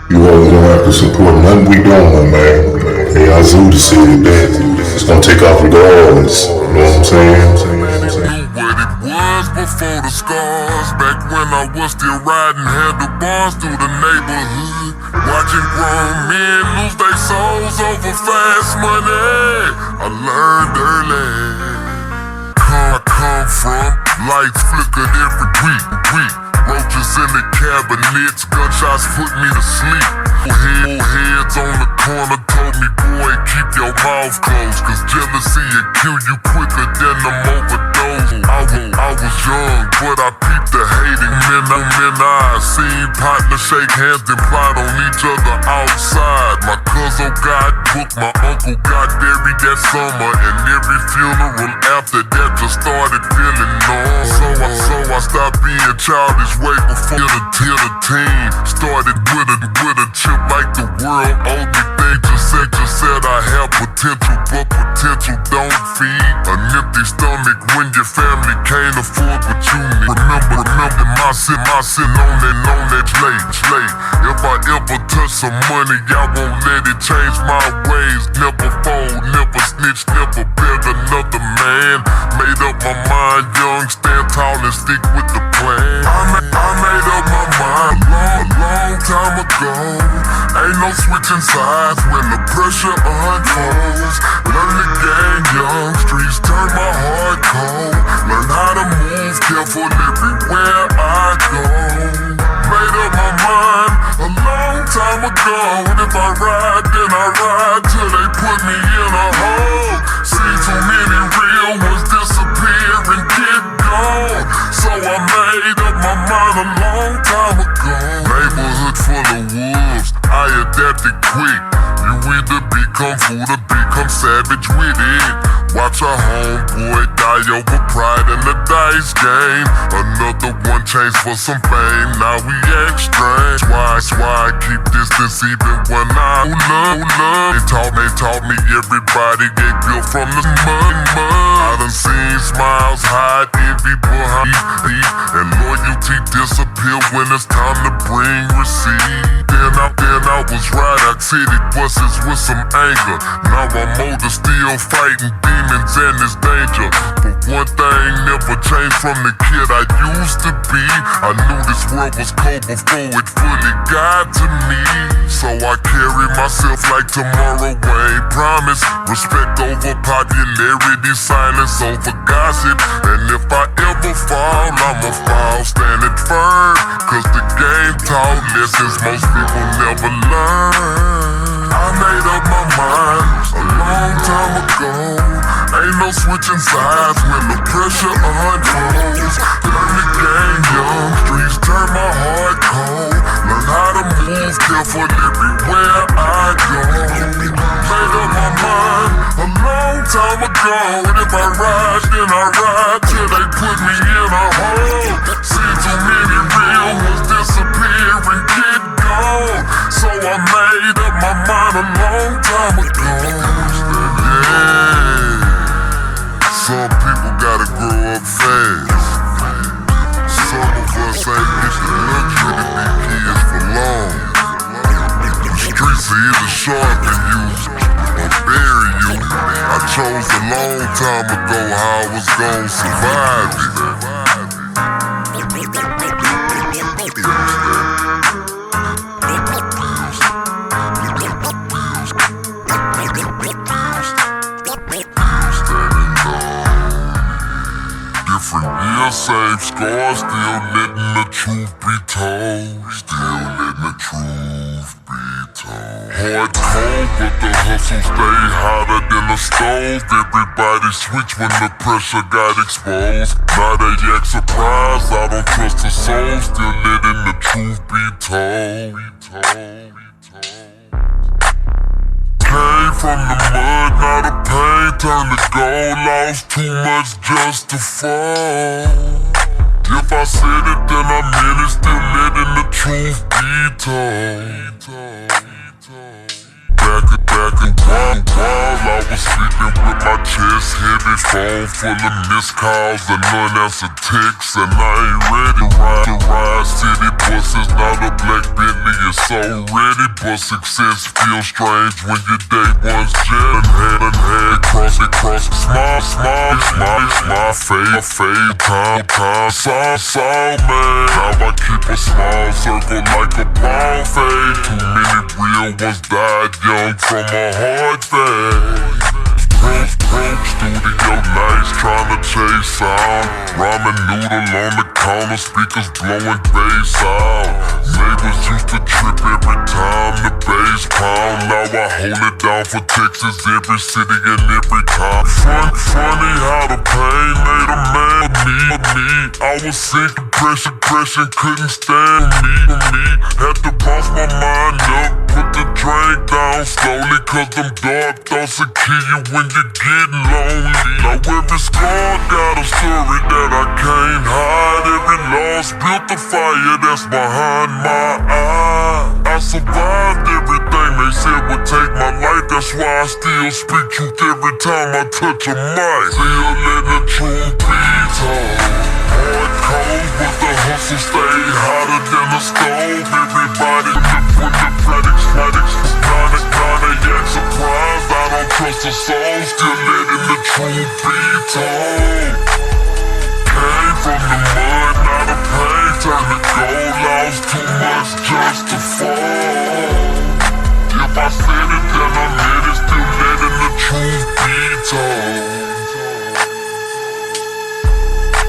You always gonna have to support nothing we doing, man. Hey, Zoota said that it's gonna take off regardless. You know what I'm saying? Knew what it was before the scars. Back when I was still riding handlebars through the neighborhood, watching grown men lose their souls over fast money. I learned early. I come from, lights flickered every week. Roaches in the cabinets, gunshots put me to sleep. Heads on the corner told me, boy, keep your mouth closed, cause jealousy will kill you quicker than them overdose. I was young, but I peeped the hating men. I seen partners shake hands and plot on each other outside. My cousin got booked, my uncle got buried that summer, and every funeral after that just started feeling numb. So I stopped being childish way before the teen. Started with a chip like the world owed me. They just said I have potential, but potential don't feed an empty stomach when your family can't afford what you need. Remember my sin on that slate. If I ever touch some money, I won't let it change my ways. Never fold, never snitch, never beg another man. Made up my mind young, stand tall and stick with the plan. I made up my mind a long time ago. Ain't no switching sides when the pressure unfolds. Learn the game young, streets turn my heart cold. Learn how to move careful everywhere I go. Made up my mind a long time ago. And if I ride, then I ride till they put me in a hole. See too many real ones disappear and get gone. So I made up my mind a long time ago. Neighborhood full of wolves, I adapted quick. You either become fool or become savage with it. Watch a homeboy die over pride in the dice game. Another one changed for some fame, now we act strange. Why I keep distance even when I love. They taught me everybody get built from the mud. I done seen smiles hide envy behind heat, and loyalty disappear when it's time to bring receipt. Then I was right, city buses with some anger. Now I'm older, still fighting demons and it's danger. But one thing never changed from the kid I used to be. I knew this world was cold before it fully got to me. So I carry myself like tomorrow ain't promised. Respect over popularity, silence over gossip. And if I ever fall, I'ma fall standing firm. Cause the game taught lessons most people never learn. I made up my mind a long time ago. Ain't no switching sides when the pressure unfolds. Learn the game young, streets turn my heart cold. Learn how to move careful everywhere I go. Made up my mind a long time ago. And if I ride, then I ride till they put me in a hole. See too many real ones disappear and get gone. So I made up my mind a long time ago. Yeah. Some people gotta grow up fast. Some of us ain't get the luxury to be kids for long. The streets are either sharpen you or bury you. I chose a long time ago how I was gonna survive it. Save scars, still letting the truth be told. Still letting the truth be told. Hard cold, but the hustle stay hotter than the stove. Everybody switch when the pressure got exposed. Now they act surprised, I don't trust a soul. Still letting the truth be told. Came from the mud, now the pain turned to gold. Lost too much just to fall. If I said it, then I meant it. Still letting the truth be told. Back while I was sleeping with my chest heavy, phone full of missed calls and unanswered texts, and I ain't ready to ride city buses. Not a black Bentley is so ready, but success feels strange when your day one's jet and head cross, smile, fade, time, song, man. Now I keep a small circle like a ball fade. Too many real ones died young from a hard fade. Broke studio nights tryna chase sound. Ramen noodle on the counter, speakers blowing bass out. Neighbors used to trip every time the bass pound. Now I hold it down for Texas, every city and every town. Funny how the pain made a man of me. I was sick, depression couldn't stand me. Had to boss my mind up, put the drink down slowly, cause them dark thoughts will kill you when you're getting lonely. Now every scar got a story that I can't hide. Every loss built a fire that's behind my eye. I survived everything they said would take my life. That's why I still speak truth every time I touch a mic. Still letting the truth be told. Hard cold, but the hustle stay hotter than the stove. Everybody when the flatix kinda yet surprised. I don't trust a soul, still letting the truth be told. Came from the mud, not a pain, turned to gold. Lost too much just to fall. If I said it, then I meant it, still letting the truth be told.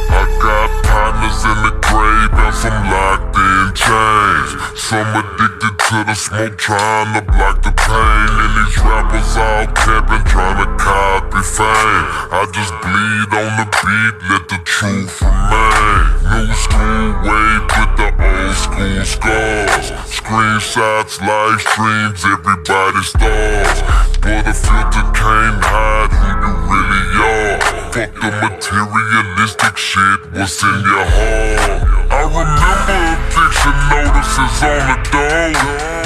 I got partners in the grave and some locked in chains. Some addicted to the smoke, trying to block the pain. And these rappers all capping, trying to copy fame. I just bleed on the beat, let the truth remain. New school wave with the old school scars. Screenshots, live streams, everybody stars. But a filter can't hide who you really are. Fuck the materialistic shit, what's in your heart? I remember addiction notices on the door.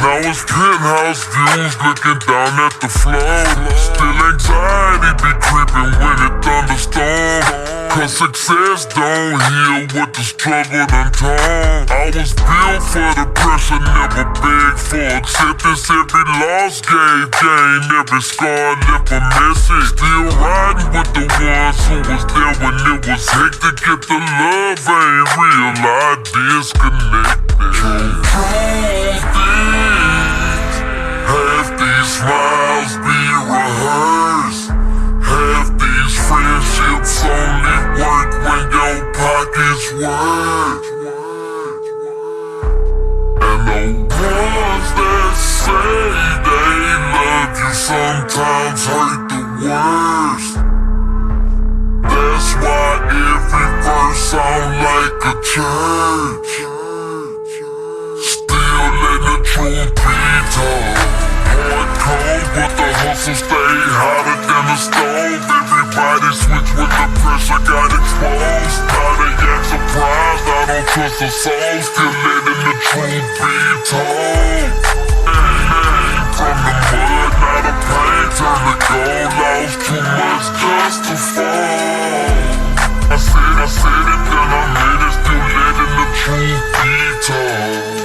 Now it's penthouse views looking down at the floor. Still anxiety be creeping when it thunderstorms. Cause success don't heal what the struggle done torn. I was built for the pressure, never begged for acceptance. Every loss gave gain, every scar left a message. Still riding with the ones who was there when it was hectic. If the love ain't real, I disconnected. Truth is, half these smiles be rehearsed. Half these friendships only work when your pockets work. And the ones that say they love you sometimes hurt the worst. That's why every verse sound like a church. Still letting the truth be told. Hard cold, but the hustle stay hotter than the stove. Everybody switch when the pressure got exposed. Now they act surprised, I don't trust a soul. Still letting the truth be told. Came from the mud, not a pain, turn to gold. Lost too much just to fall. I said it, then I made it. Still letting the truth be told.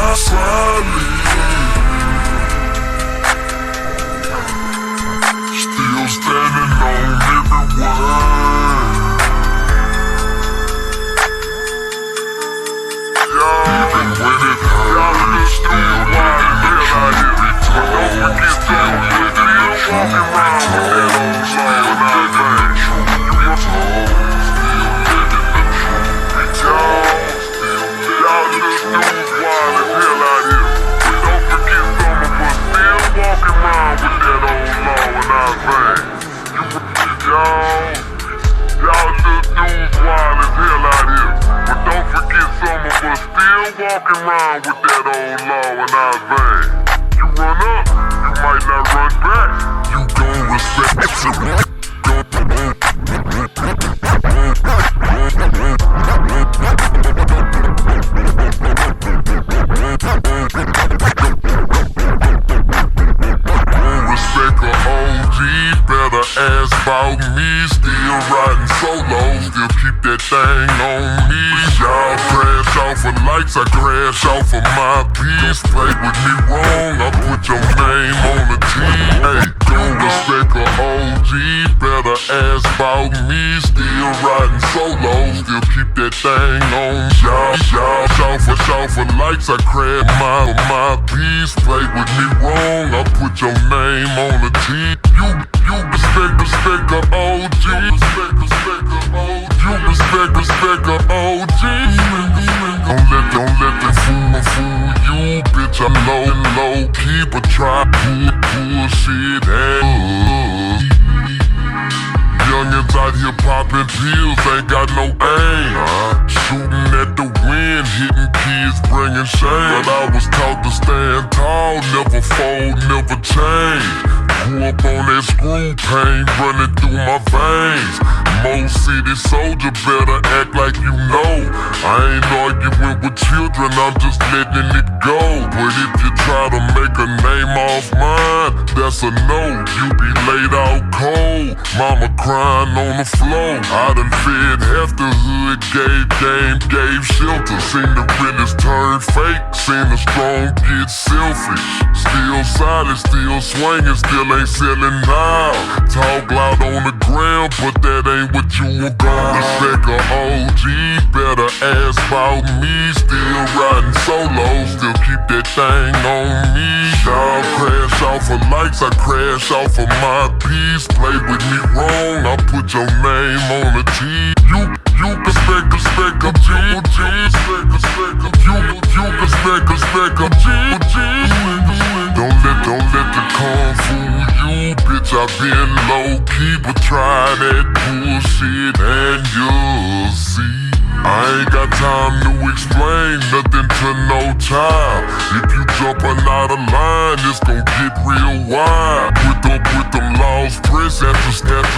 Silently, still standing on every word. Even when it hurts, still letting the truth be told. Still letting the truth be told. Still letting the truth be told. Still letting the truth be told. Y'all just news wild as hell out here. But don't forget some of us still walking around with that old law in our veins. Y'all just news wild as hell out here. But don't forget some of us still walking around with that old law in our veins. You run up, you might not run back. You gon' respect about me. Still riding solo, still keep that thing on me. Y'all crash off for likes, I crash off for my peace. Play with me wrong, I put your name on the team. Hey, don't respect a OG, better ask about me. Still riding solo, still keep that thing on. Y'all shout for likes, I crash my peace. Play with me wrong, I put your name on the team. You respect a OG. You respect a OG. Don't let them fool you, bitch. I'm low key, but try bullshit ass. Youngins out here popping pills, ain't got no aim. Shooting at the wind, hitting kids, bringing shame. But I was taught to stand tall, never fold, never change. Grew up on that screw pain running through my veins. Most city soldier better act like you know. I ain't arguing with children, I'm just letting it go. But if you try to make a name off mine, that's a no. You be laid out cold, mama crying on the floor. I done fed half the hood, gave shelter. Seen the realest turn fake, seen the strong get selfish. Still solid, still swinging, still ain't selling now. Talk loud on the ground, but that ain't what you were gon' respect a OG. Better ask about me. Still riding solo, still keep that thing on me. Y'all crash off for likes, I crash off for my peace. Play with me wrong, I put your name on the T. You respect a G. You respect a G. Don't let the con fool you, bitch. I been low key, but try that bullshit and you'll see. I ain't got time to explain nothing to no child. If you jumpin' out of line, it's gon' get real wild. With them laws press, have to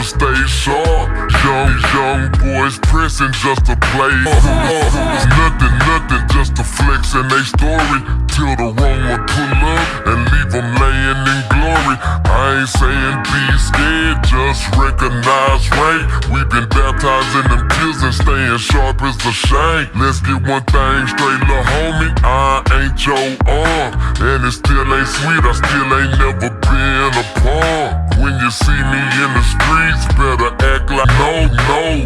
stay sharp. Young boys pressing just to play. Nothing just to flex in they story. Till the wrong one pull up and leave them laying in glory. I ain't saying be scared, just recognize right. We been baptized in them pills and staying sharp as a shank. Let's get one thing straight, lil' homie, I ain't your arm. And it still ain't sweet, I still ain't never been a pawn. When you see me in the streets, better act like no,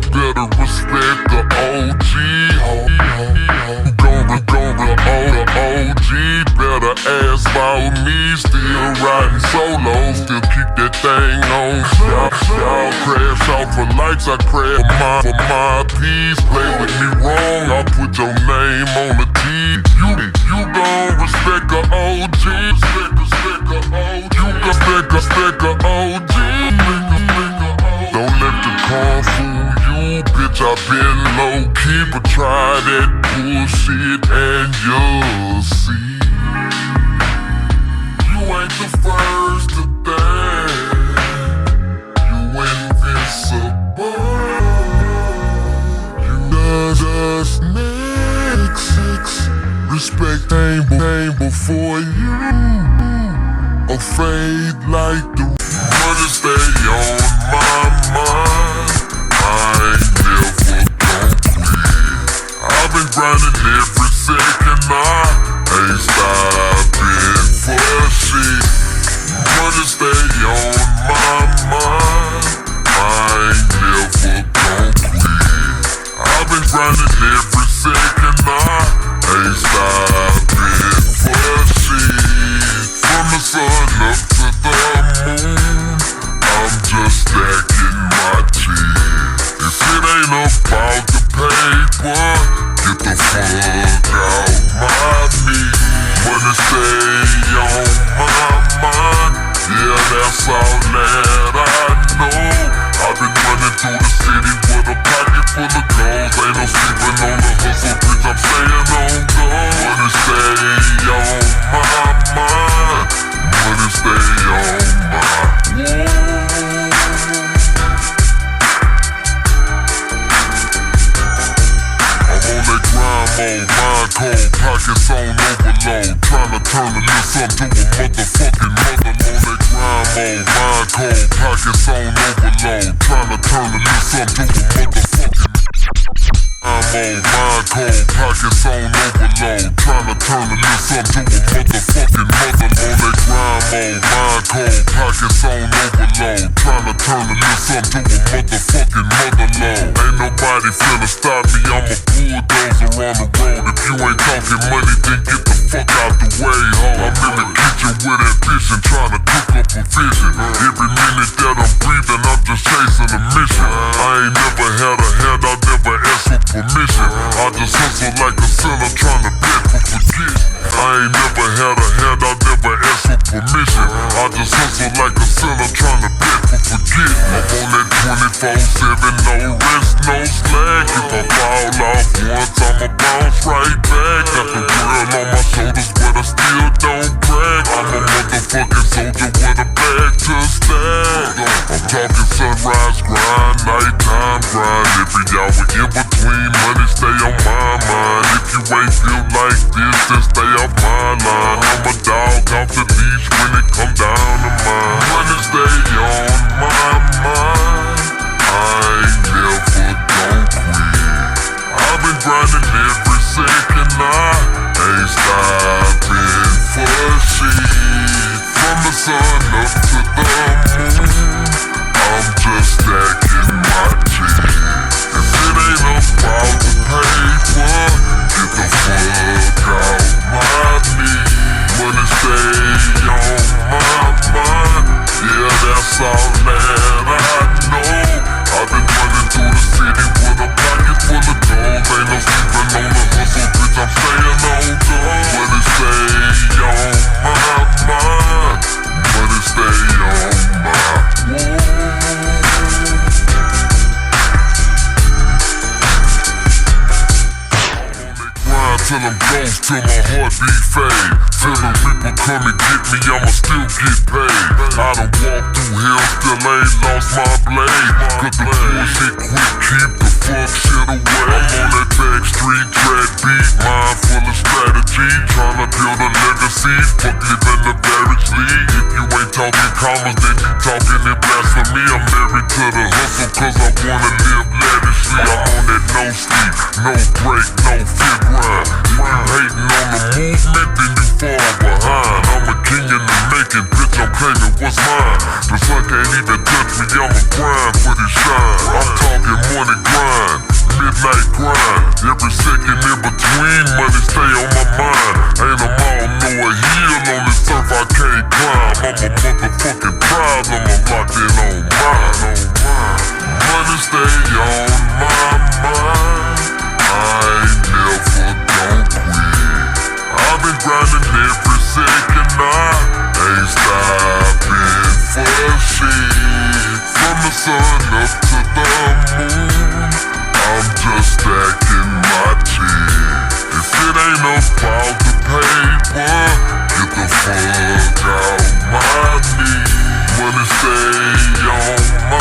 better respect the OG. The OG, better ask about me. Still riding solo, still keep that thing on. Y'all crash off for likes, I crash for my peace. Play with me wrong, I put your name on the T. You gon' respect a OG. You respect a OG. Don't let the con fool you, bitch. I been low key, but try that bullshit and you'll see. You ain't the first to think you invincible. You just make six. Respect ain't before you. Afraid like the money stay on my mind. I ain't never gon' quit. I've been grinding every second, I ain't stopping for shit. Money stay on my mind. I ain't never gon' quit. I've been grinding every second, I ain't stopping for shit. From the sun up to the moon, I'm just stacking my cheese. If it ain't about the paper, get the fuck out my knee. Money stay on my mind, yeah, that's all that I know. I've been running through the city with a pocket full of gold. Ain't no sleeping on the hustle, bitch, I'm staying on go. Money stay on my mind. Money stay on my wall. I'm on that grind mode, mind pockets on overload. Tryna turn the list up to a motherfucking mother on that grind mode. Mind cold, pockets on overload. Tryna turn the list up to a motherfucking mind cold, pockets on overload. Tryna turn the list up to a motherfucking mother on that grind mode. Mind cold, pockets on overload. Tryna turn the list up to a motherfucking mother load. Ain't nobody finna stop me, I'm a bulldozer on the road. If you ain't talking money, then get the fuck out the way, ho. I'm in the kitchen with ambition, tryna cook up a vision. Every minute that I'm breathing, I'm just chasing a mission. I ain't never had a handout, never asked for permission. I just hustle like a sinner, tryna beg for forgiveness. I ain't never had a handout, never asked for permission. I just hustle like a sinner, tryna beg for forgiveness. I'm on that 24/7, no rest, no slack. If I fall off once, I'ma bounce right back. Got the world on my shoulders, but I still don't crack. I'm a motherfucking soldier with a bag to stack. I'm talking sunrise grind, nighttime grind. Every hour in between, money stay on my mind. If you ain't feel like this, then stay off my line. I'm a dog off the leash when it come down to mine. Money stay on my mind. I ain't never gon' quit. I've been grinding every second, I ain't stopping for shit. From the sun up to the moon, I'm just stacking my cheese. If it ain't about the paper, get the fuck out my knee. Money stay on my mind, yeah, that's all that I know. I've been running through the city with a pocket full of gold. Ain't no sleeping on the hustle, bitch, I'm staying on go. Money stay on my mind, money stay on my grind till I'm ghost, till my heartbeat fade. Till the reaper come and get me, I'ma still get paid. I done walked through hell, still ain't lost my blade. Cause the bullshit quit, keep the fuck shit away. I'm on that back street, track beat, mind full of strategy. Tryna build a legacy, fuck living the barracks league. If you ain't talking commas, then you talking in blasphemy. I'm married to the hustle, cause I wanna live lavishly. I'm on that no sleep, no break, no fear grind. If you hating on the movement, then you fall behind. I'm a king in the making, bitch, I'm claiming what's mine. The sun can't even touch me, I'ma grind for this shine. I'm talking morning grind, midnight grind. Every second in between, money stay on my mind. Ain't a mile, no a hill on this surf I can't climb. I'm a motherfucking problem, I'm locked in on mine. Money stay on my mind, I ain't never gon' quit. I've been grinding every second, I ain't stopping for shit. From the sun up to the moon, I'm just stacking my cheese. If it ain't about the paper, get the fuck out my knee. Money stay on my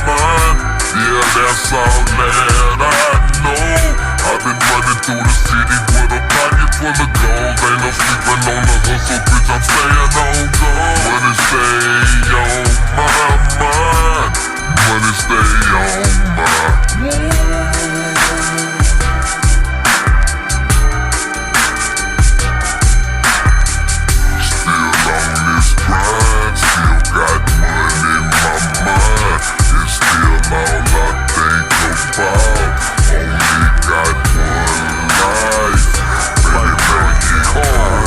mind, yeah, that's all that I know. I've been running through the city with a pocket full of gold. Ain't no sleeping on the hustle, bitch, I'm staying on go. Money stay on my mind, money stay on my Still on this grind, still got money in my mind. It's still all I think about. Only got one life, baby, make it hard.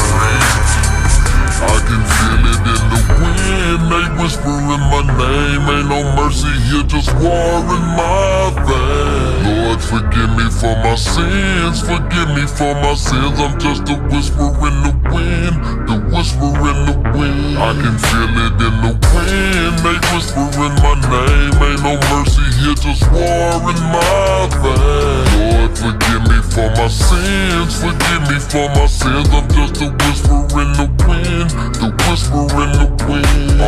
I can feel it in the wind, they whispering my name. Ain't no mercy here, just war in my veins. Lord, forgive me for my sins, forgive me for my sins. I'm just a whisper in the wind, the whisper in the wind. I can feel it in the wind, they whispering my name. Ain't no mercy here, just war in my veins. Lord, forgive me for my sins, forgive me for my sins. I'm just a whisper in the wind, the whisper in the wind.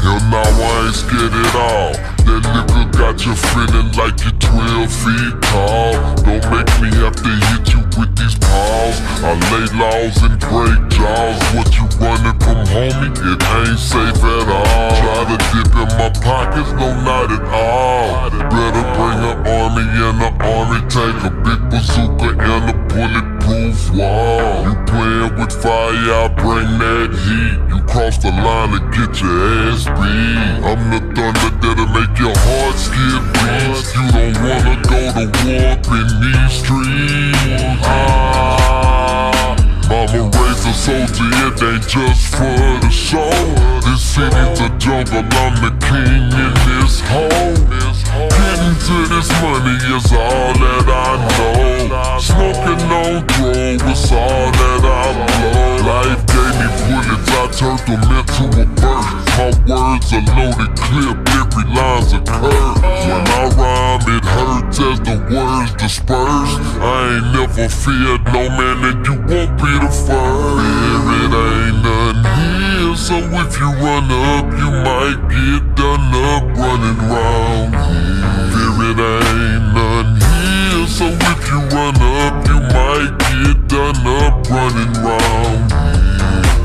Hell no, I ain't scared at all. That liquor got you feeling like you're 12 feet tall. Don't make me have to hit you with these paws. I lay laws and break jaws. What you running from, homie? It ain't safe at all. Try to dip in my pockets, no, not at all. Better bring an army and an army tank, a big bazooka and a bulletproof wall. You playing with fire, I bring that heat. You cross the line to get your ass beat. I'm the thunder that'll make your heart skip beats. You don't wanna go to war up in these streets. Mama raised a soldier, it ain't just for the show. This city's a jungle, I'm the king in this hole. Getting to this money is all that I know. Smoking on throw is all that I blow. Life gave me bullets, I turned them into a burst. My words are loaded clip, every line's a curve. When I rhyme, it hurts as the words disperse. I ain't never feared no man, and you won't be the first. There it ain't none here, so if you run up, you might get done up running round here. There it ain't none here, so if you run up, you might get done up running round here.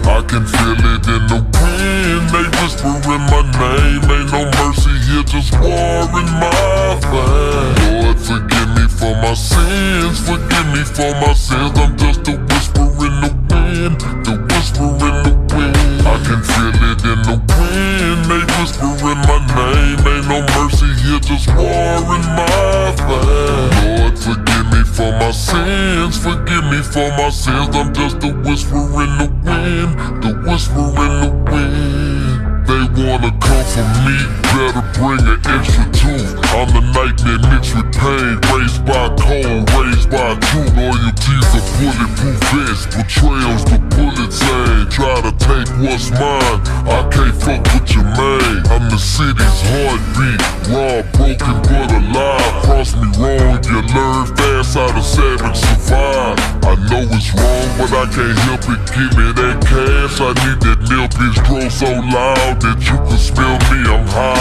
I can feel it in the wind, they whispering my name. Ain't no mercy here, just war in my face. Lord, forgive me for my sins, forgive me for my sins. I'm just a whisper in the wind, the whisper in the wind. I can feel it in the wind, they whispering my name. Ain't no mercy here, just war in my face. Lord, forgive me for my sins, forgive me for my sins. I'm just a whisper in the wind, the whisper in the wind. They wanna come for me, better bring an extra tooth. I'm the nightmare mixed with pain, raised by cold, raised by truth. Loyalty's a bulletproof vest, betrayal's the bullets aim. Try to take what's mine, I can't fuck with your man. I'm the city's heartbeat, raw, broken but alive. Cross me wrong, you learn fast how to savage survive. I know it's wrong, but I can't help it, give me that cash. I need that milk, bitch, grow so loud that you can smell me, I'm high.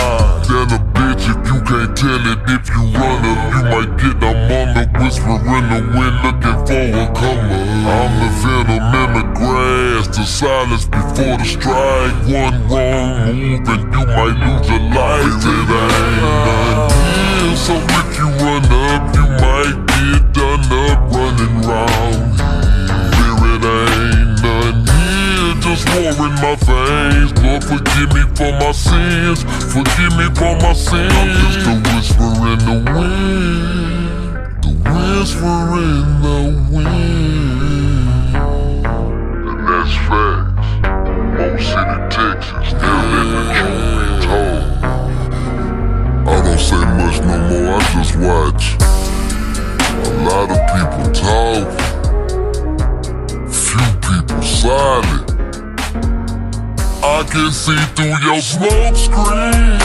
Then a bitch, if you can't tell it, if you run up, you might get. I'm on the whisper in the wind, looking for a comer. I'm the venom in the grass, the silence before the strike. One wrong move and you might lose your life. It ain't none here, so if you run up, you might get done up running round here. It ain't none here, just war in my veins. Lord, forgive me for my sins, forgive me for my sins. I'm just a whisper in the wind, the whisper in the wind. And that's facts. Mo City, Texas, still letting the truth be told. I don't say much no more, I just watch. A lot of people talk, few people silent. I can see through your smoke screen,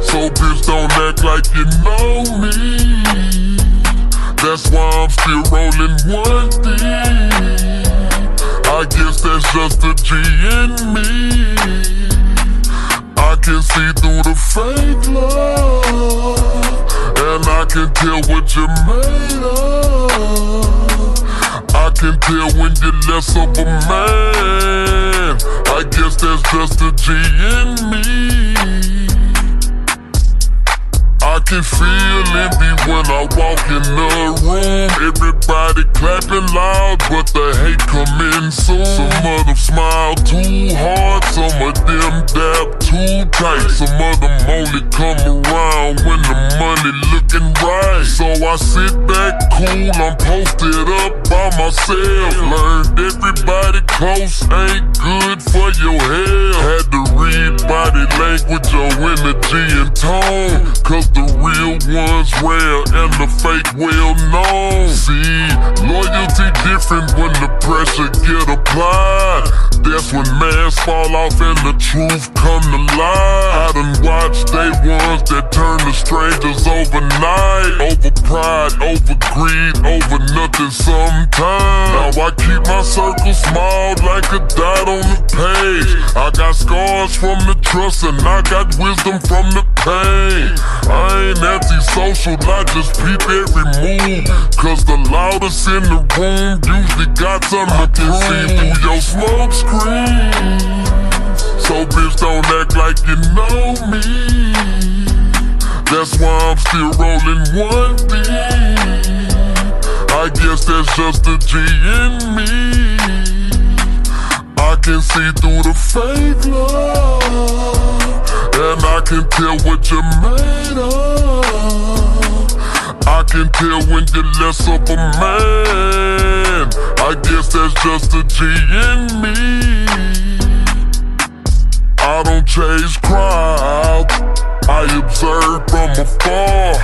so bitch don't act like you know me. That's why I'm still rolling one thing. I guess that's just the G in me. I can see through the fake love, and I can tell what you're made of. I can tell when you're less of a man. I guess that's just the G in me. I can feel envy when I walk in the room. Everybody clapping loud, but the hate come in soon. Some of them smile too hard, some of them dab too tight. Some of them only come around when the money looking right. So I sit back cool, I'm posted up by myself. Learned everybody close ain't good for your health. Had to read body language or energy and tone, cause the real ones rare and the fake well known. See, loyalty different when the pressure get applied. That's when masks fall off and the truth come to light. I done watched they ones that turn to strangers overnight. Over pride, over greed, over nothing sometimes. Now I keep my my circle small like a dot on the page. I got scars from the trust and I got wisdom from the pain. I ain't anti-social, I just peep every move. Cause the loudest in the room usually got something to prove. Through your smoke screen, so bitch don't act like you know me. That's why I'm still rolling one beat. I guess that's just the G in me. I can see through the fake love, and I can tell what you're made of. I can tell when you're less of a man. I guess that's just the G in me. I don't chase crowds, I observe from afar.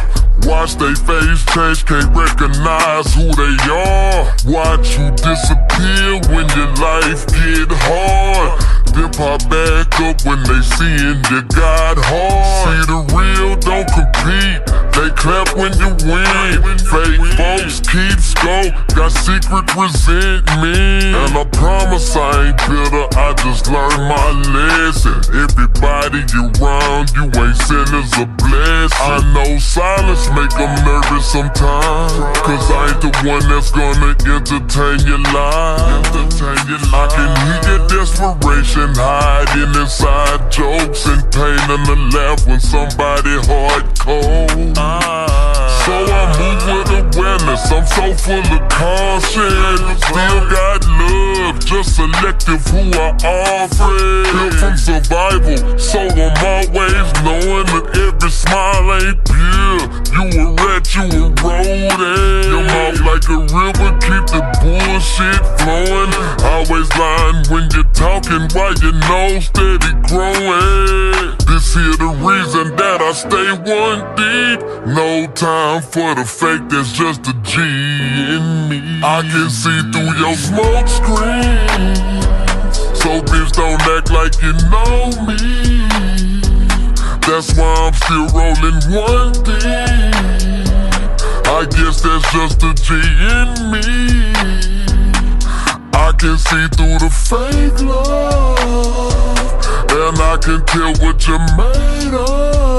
Watch they face change, can't recognize who they are. Watch you disappear when your life get hard. Then pop back up when they seeing you got hard. See the real don't compete, they clap when you win. Fake folks keep scope, got secret resentment. And I promise I ain't bitter, I just learned my lesson. Everybody around you ain't sinners a blessing. I know silence make them nervous sometimes, cause I ain't the one that's gonna entertain your lies. I can hear your desperation hiding inside jokes and pain and the laugh when somebody hard cold. So I move with awareness, I'm so full of caution. Still got love, just selective who I offer. Built from survival, so I'm always knowing that every smile ain't pure. You a rat, you a rodent. Your mouth like a river, keep the bullshit flowing. Always lying when you're talking while your nose steady growing. This here the reason that I stay one deep. No time for the fake, there's just a G in me. I can see through your smoke screen, so bitch don't act like you know me. That's why I'm still rolling one thing. I guess that's just the G in me. I can see through the fake love, and I can tell what you're made of.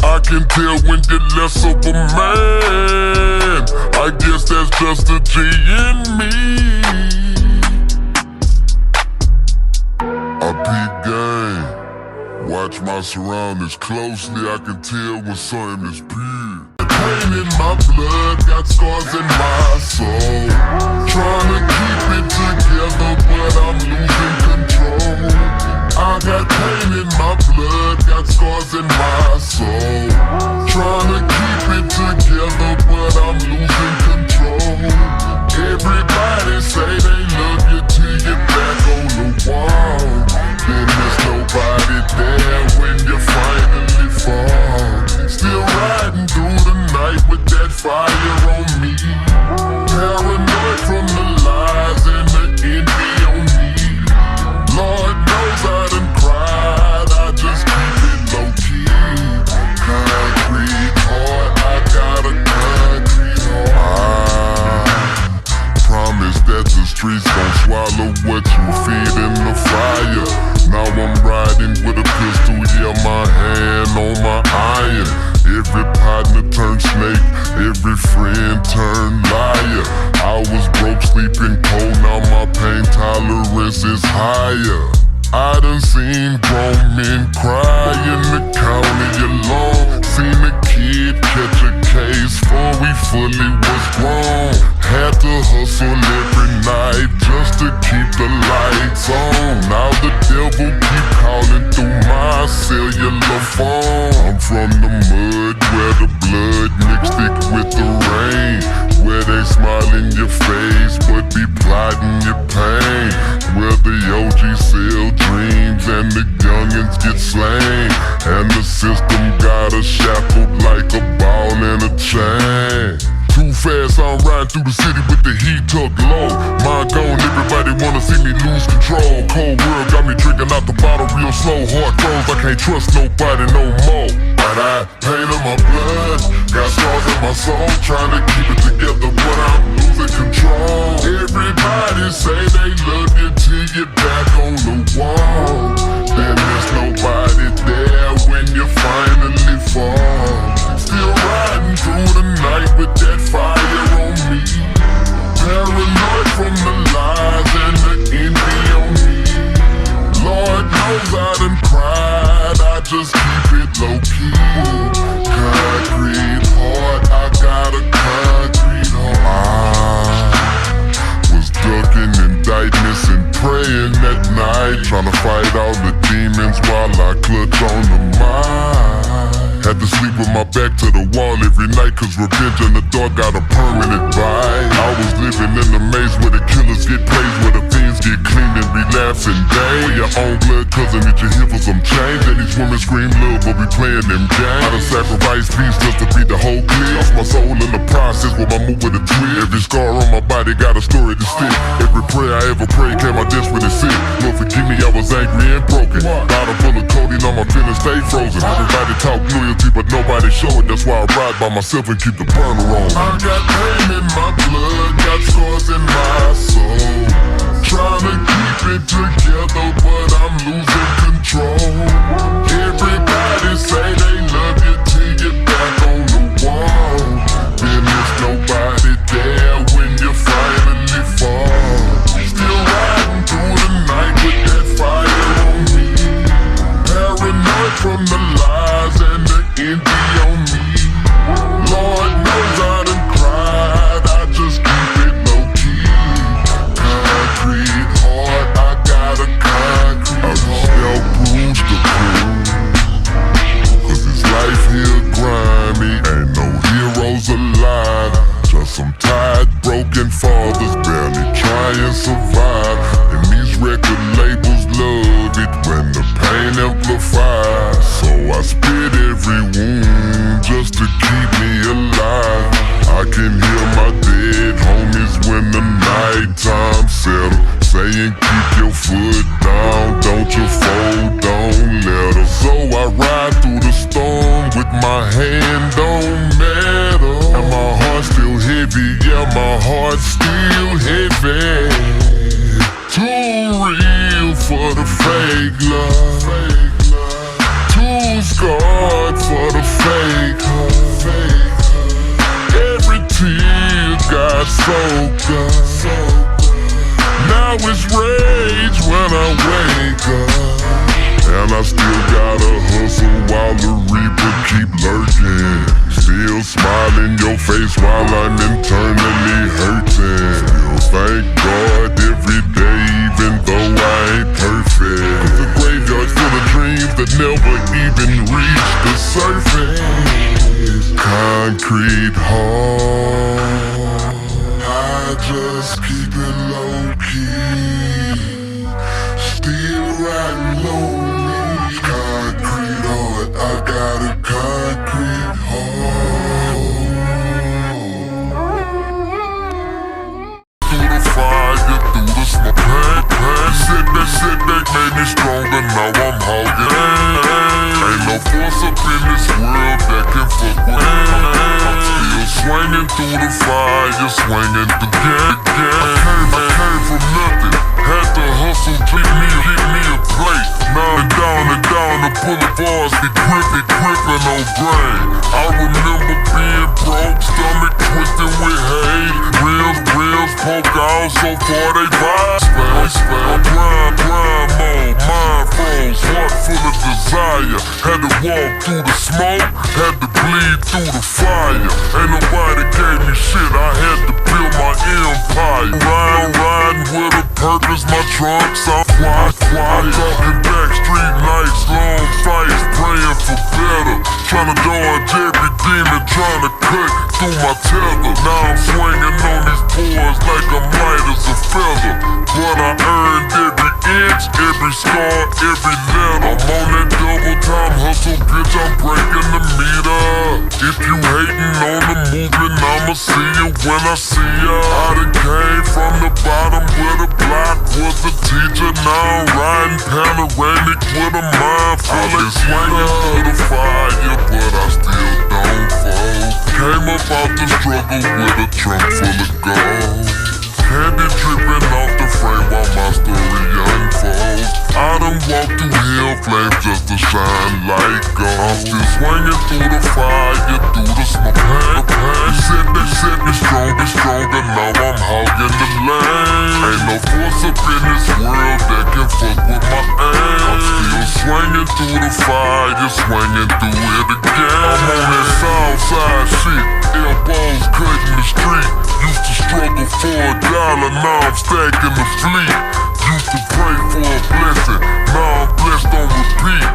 I can tell when you're less of a man. I guess that's just the G in me. I peep game, watch my surroundings closely. I can tell when something is pure. Pain in my blood, got scars in my soul. Trying to keep it together, but I'm losing control. I got pain in my blood, got scars in my soul. Trying to keep it together, but I'm losing control. Everybody say they love you till you're back on the wall. Then there's nobody there when you finally fall. Still riding through the night with that fire on me. Paranoid from the lies and the envy on me. Lord knows I done cried, I just keep it low key. Concrete heart, I got a concrete heart. Promise that the streets gon' swallow what you feed in the fire. Now I'm riding with a pistol, yeah, my hand on my iron. Every partner turned snake, every friend turned liar. I was broke, sleeping cold, now my pain tolerance is higher. I done seen grown men cry in the county alone. Seen a kid catch a case before we fully was grown. Had to hustle every night just to keep the lights on. Now the devil keep calling through my cellular phone. I'm from the mud where the blood mixed it with the rain, where they smile in your face but be plotting your pain, where the OGs sell dreams and the youngins get slain, and the system got us shackled like a ball and a chain. Too fast, I'm riding through the city with the heat tucked low. Mind gone, everybody wanna see me lose control. Cold world got me drinking out the bottle real slow. Heart froze, I can't trust nobody no more. But I pain in my blood, got scars in my soul. Trying to keep it together, but I'm losing control. Every from the lies and the envy on me. Lord knows I done cried, I just keep it low-key. Concrete heart, I got a concrete heart. I was ducking indictments and praying at night, trying to fight all the demons while I clutch on the mind. Had to sleep with my back to the wall every night, cause revenge in the dark got a permanent bite. I was living in the maze where the killers get praised, where the fiends get clean and relapse and day. Your own blood cousin need you here for some change, and these women scream love but we playing them games. I done sacrificed peace just to beat the whole clique. Lost my soul in the process with my move with a twist. Every scar on my body got a story to stick. Every prayer I ever prayed came out desperate and sick. Lord forgive me, I was angry and broken. Bottle full of codeine, all my feelings stay frozen. Everybody talk loyalty but nobody show it. That's why I ride by myself and keep the burner on. I got pain in my blood, got scars in my soul. Trying to keep it together but I'm losing control. Everybody say they love you till you're back on the wall. Then there's nobody there when you finally fall. Still riding through the night with that fire on me. Paranoid from the lies and the envy on me. Lord knows I done cried, I just keep it low-key. Concrete heart, I got a concrete heart. I'll bruise the bruise, cause this life here grimy. Ain't no heroes alive, just some tired, broken fathers barely trying to survive. And these record labels love it when the pain amplifies. So I spit every wound just to keep me alive. I can hear my dead homies when the nighttime settle, saying keep your foot down, don't you fold, don't let her. So I ride through the storm with my hand on metal. And my heart still heavy, yeah, my heart still heavy. Too real for the fake love, too scarred for the fake love. Every tear got soaked up. Now it's rage when I wake up. And I still gotta hustle while the reaper keep lurking. Still smile in your face while I'm internally hurting. Still thank God every day even though I ain't perfect. Cause the graveyard's full of dreams that never even reach the surface. Concrete heart, I just keep it low-key. Still riding lonely. Concrete heart, I got a concrete heart. Through the fire, through the smoke, sit back, made me stronger, now I'm hogging. Ain't no force up in this world that can fuck with me. Still swinging through the fire, swinging again. I came from nothing, had to hustle, get me a plate. Now and down, the boulevards be gripping on brain. I remember being broke, stomach twisted with hate. Reels poke out so far they vibe. Spell, grind mode, mind froze, heart full of desire. Had to walk through the smoke, had to bleed through the fire. Ain't nobody gave me shit, I had to build my empire. Riding with a purpose, my trunk's on quiet. Talking back street nights, long fights, praying for better. Tryna dodge every demon, tryna cut through my tether. Now I'm swinging on these boards like I'm light as a feather. But I earned every inch, every scar, every letter. I'm on that double time hustle, bitch, I'm breaking the meter. If you hating on the movement, I'ma see you when I see ya. I done came from the bottom where the block was the teacher. Now I'm riding panoramic with a mind full of swinging through the fire, but I still don't fold. Came up out the struggle with a trunk full of gold. Candy dripping off the frame while my story unfolds. I done walked through hell flames just to shine like gold. I'm still swinging through the fire, through the smoke. Pain. They said me stronger, now I'm hogging the land. boys up in this world that can fuck with my ass. I'm still swinging through the fire, swinging through it again. I'm on that Southside shit, elbows cutting the street. Used to struggle for $1, now I'm stacking the fleet. Used to pray for a blessing, now I'm blessed on repeat.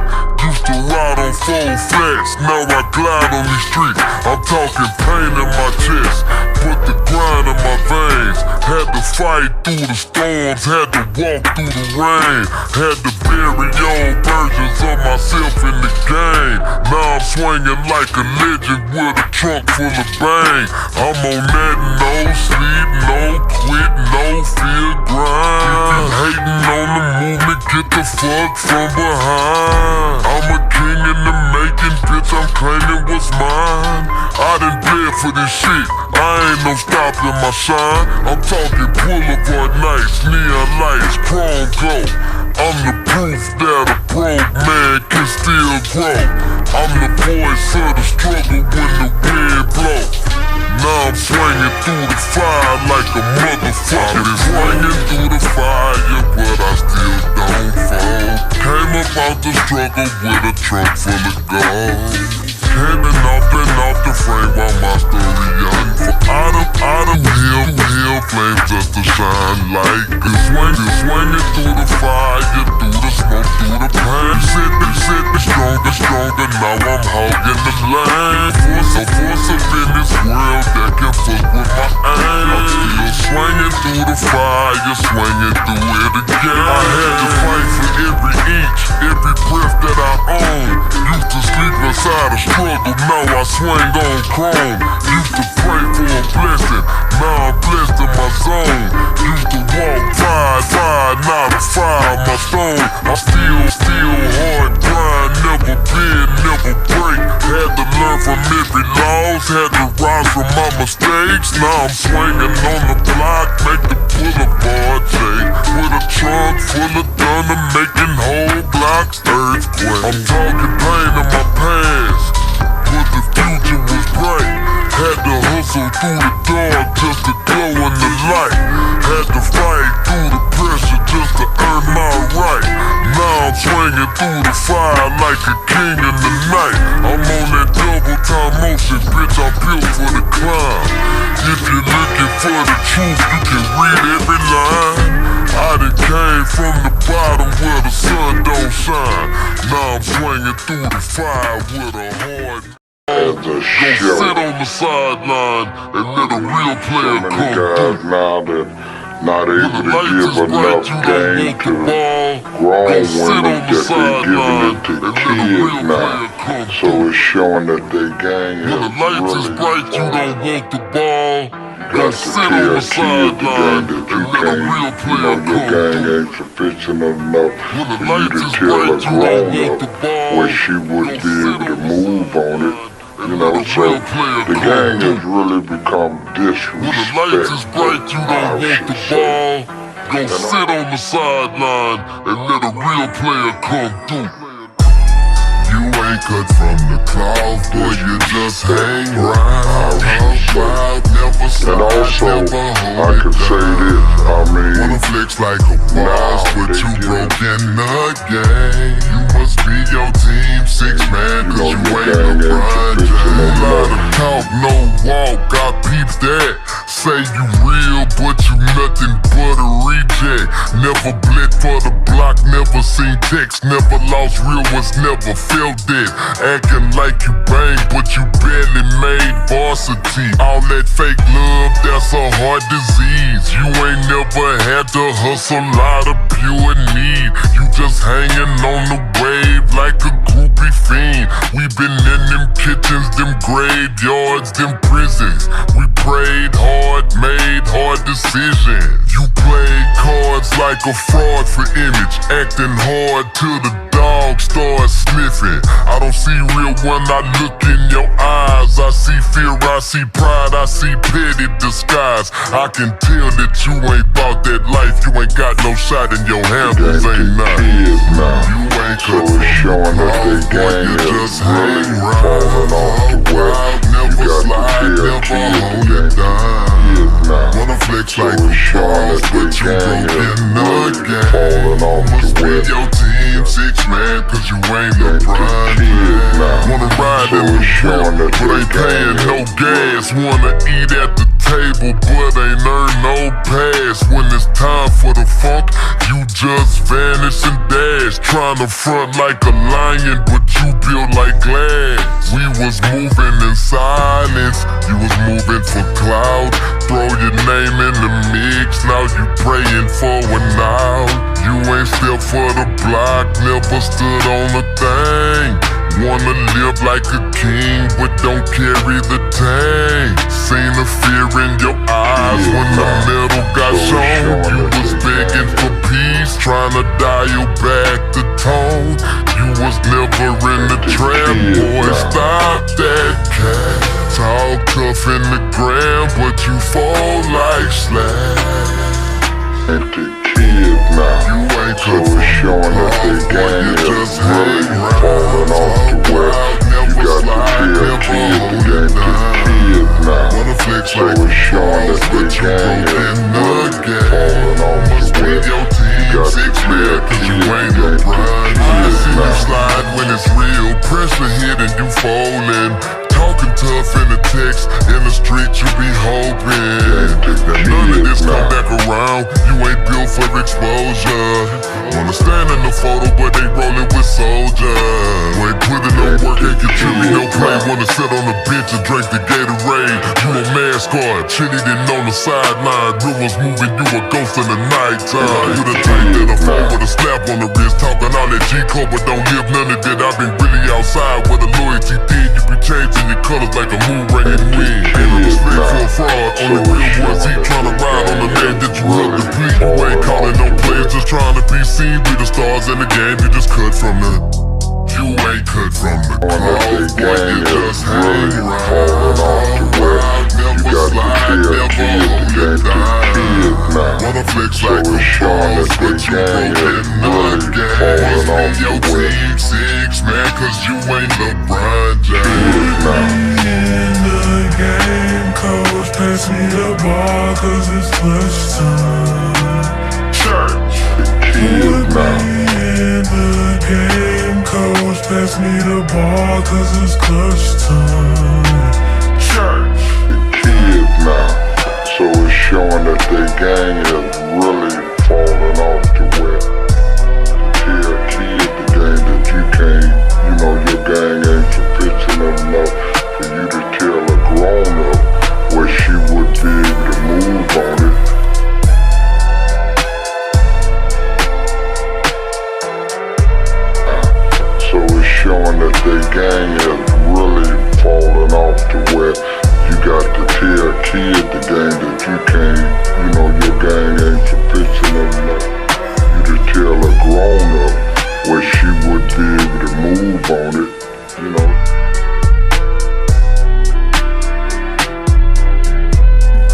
Used to ride on 4 flats, now I glide on these streets. I'm talking pain in my chest, put the grind in my veins. Had to fight through the storms, had to walk through the rain. Had to bury old versions of myself in the game. Now I'm swinging like a legend with a trunk full of bang. I'm on that no sleep, no quit, no fear grind. If you hating on the movement, get the fuck from behind. I'm a king in the making, bitch, I'm claiming what's mine. I done bled for this shit, I ain't no stopping my shine. I'm talking boulevard nights, neon lights, chrome glow. I'm the proof that a broke man can still grow. I'm the voice of the struggle when the wind blow. Now I'm swinging through the fire like a motherfucker. Swinging through the fire, but I still don't fall. Came up out the struggle with a trunk full of gold. Heading up and off the frame while my story unfolds. Out of hill flames just to shine like good. Swinging through the fire, through the smoke, through the pain. Sitting stronger, now I'm hogging the lane. Force up in this world that can fuck with my aim. I'm still swinging through the fire, swinging through it again. I had to fight for every inch, every breath that I own. Used to sleep inside a struggle, now I swing on chrome. Used to pray for a blessing, now I'm blessed in my zone. Used to walk fire, now to fire my stone. I still hard grind, never bend, never break. Had to learn from every loss, had to rise from my mistakes. Now I'm swinging on the block, make the boulevard shake. With a trunk full of thunder, making whole blocks earthquake. I'm talking pain in my past, but the future was bright. Had to hustle through the dark just to glow in the light. Had to fight through the pressure just to earn my right. Now I'm swinging through the fire like a king in the night. I'm on that double time motion, bitch, I'm built for the climb. If you're looking for the truth, you can read every line. I done came from the bottom where the sun don't shine. Now I'm swinging through the fire with a hard. Go sit on the sideline and let a real player come through. Now that not able to give enough game to grown women that they giving it to kids now. So it's showing that their gang is when the lights is bright, you don't want the ball. Go sit on the sideline and let a real player come through. Your gang ain't sufficient enough for you to tell a grown up where she would be able to move on it. You know, so the gang has really become disrespectful. When the lights is bright, you don't want the ball. Go sit on the sideline and let a real player come through. You ain't cut from the clouds, boy, you just hang round. Never slide, and also, never I hold could it say down. this, I mean, Wanna flex like a boss, but you broke in the game. You must be your team 6-man, cause you ain't LeBron James. A lot of talk, no walk, I peeped that. Say you real, but you nothing but a reject. Never bled for the block, never seen text, never lost real ones, never felt it. Acting like you bang, but you barely made varsity. All that fake love, that's a heart disease. You ain't never had to hustle out of pure need. You just hanging on the wave like a groupie fiend. We been in them kitchens, them graveyards, them prisons. We prayed hard, made hard decisions. You played cards like a fraud for image, acting hard till the dog starts sniffing. I don't see real when I look in your eyes. I see fear, I see pride, I see petty disguise. I can tell that you ain't bout that life. You ain't got no shot in your handles, ain't nothing. You ain't so it's showing that they gang is really falling off the way. Never slide, never hold it down. Wanna flex like a boss, but you broke in the falling off Must the be wet. your team 6 man, cause you ain't LeBron. Wanna ride in the whip, but ain't paying no gas. Wanna eat at the table, but ain't earn no pass. When it's time for the funk, you just vanish and dash. Tryna front like a lion, but you built like glass. We was moving in silence, you was moving for clout. Throw your name in the mix, now you praying for an out. You ain't stepped for the block, never stood on a thing. Wanna live like a king, but don't carry the tank. Seen the fear in your eyes when the medal got shown. You was begging for peace, trying to dial back the tone. You was never in the trap, boy, stop that cat. Talk tough in the gram, but you fall like slack. And the kid now, You ain't so cut it's from showing the that they cloth, boy, gang you is just really hang falling off the wet. You got the tail kid, the gang the kid now. Wanna flex So like it's showing that but they you gang is broken really again. falling off Must the be wet. your You team got the 6 man, tail cause you kid, ain't the gang LeBron. the I kid see you now. slide when it's real. Pressure hitting you falling. Talking tough in the text, in the street you be hoping that none of this come back around. You ain't built for exposure. Wanna stand in the photo, but they rollin' with soldiers. You ain't putting no work, ain't contribute no play. Wanna sit on the bench and drink the Gatorade. You a mascot, cheating on the sideline. Rivers moving, you a ghost in the nighttime. You the type that a phone with a slap on the wrist, talking all that G-code, but don't give none of that. I've been really outside with a loyalty thing. You be changing your colors like a moon ring and wind. Ain't no respect for a fraud. Only real ones he tryna ride on the land that you look deplete. You ain't calling no players, just trying to be seen. Be the stars in the game, you just cut from the. You ain't cut from the cloud, boy, you just hang falling off the wet. You got the tail kid, the gang the kid now. Wanna flex So like a it's showing boss, that but they you gang broken is really again. falling Must off be your the wet. team 6 man, cause you ain't LeBron James. In the game, coach, pass me the ball, cause it's clutch time. Church. Kid now. In the game, coach, pass me the ball, cause it's clutch time. Church. Kid now. So it's showing that they gang is really falling off the wet. The kid, the gang that you can't, you know, your gang ain't sufficient enough for you to tell a grown up where she would be able to move on it. So it's showing that they gang is really falling off the wet. You got to tell kid the gang that you can't, you know, your gang ain't sufficient enough you to tell a grown up where she would be able to move on it, you know.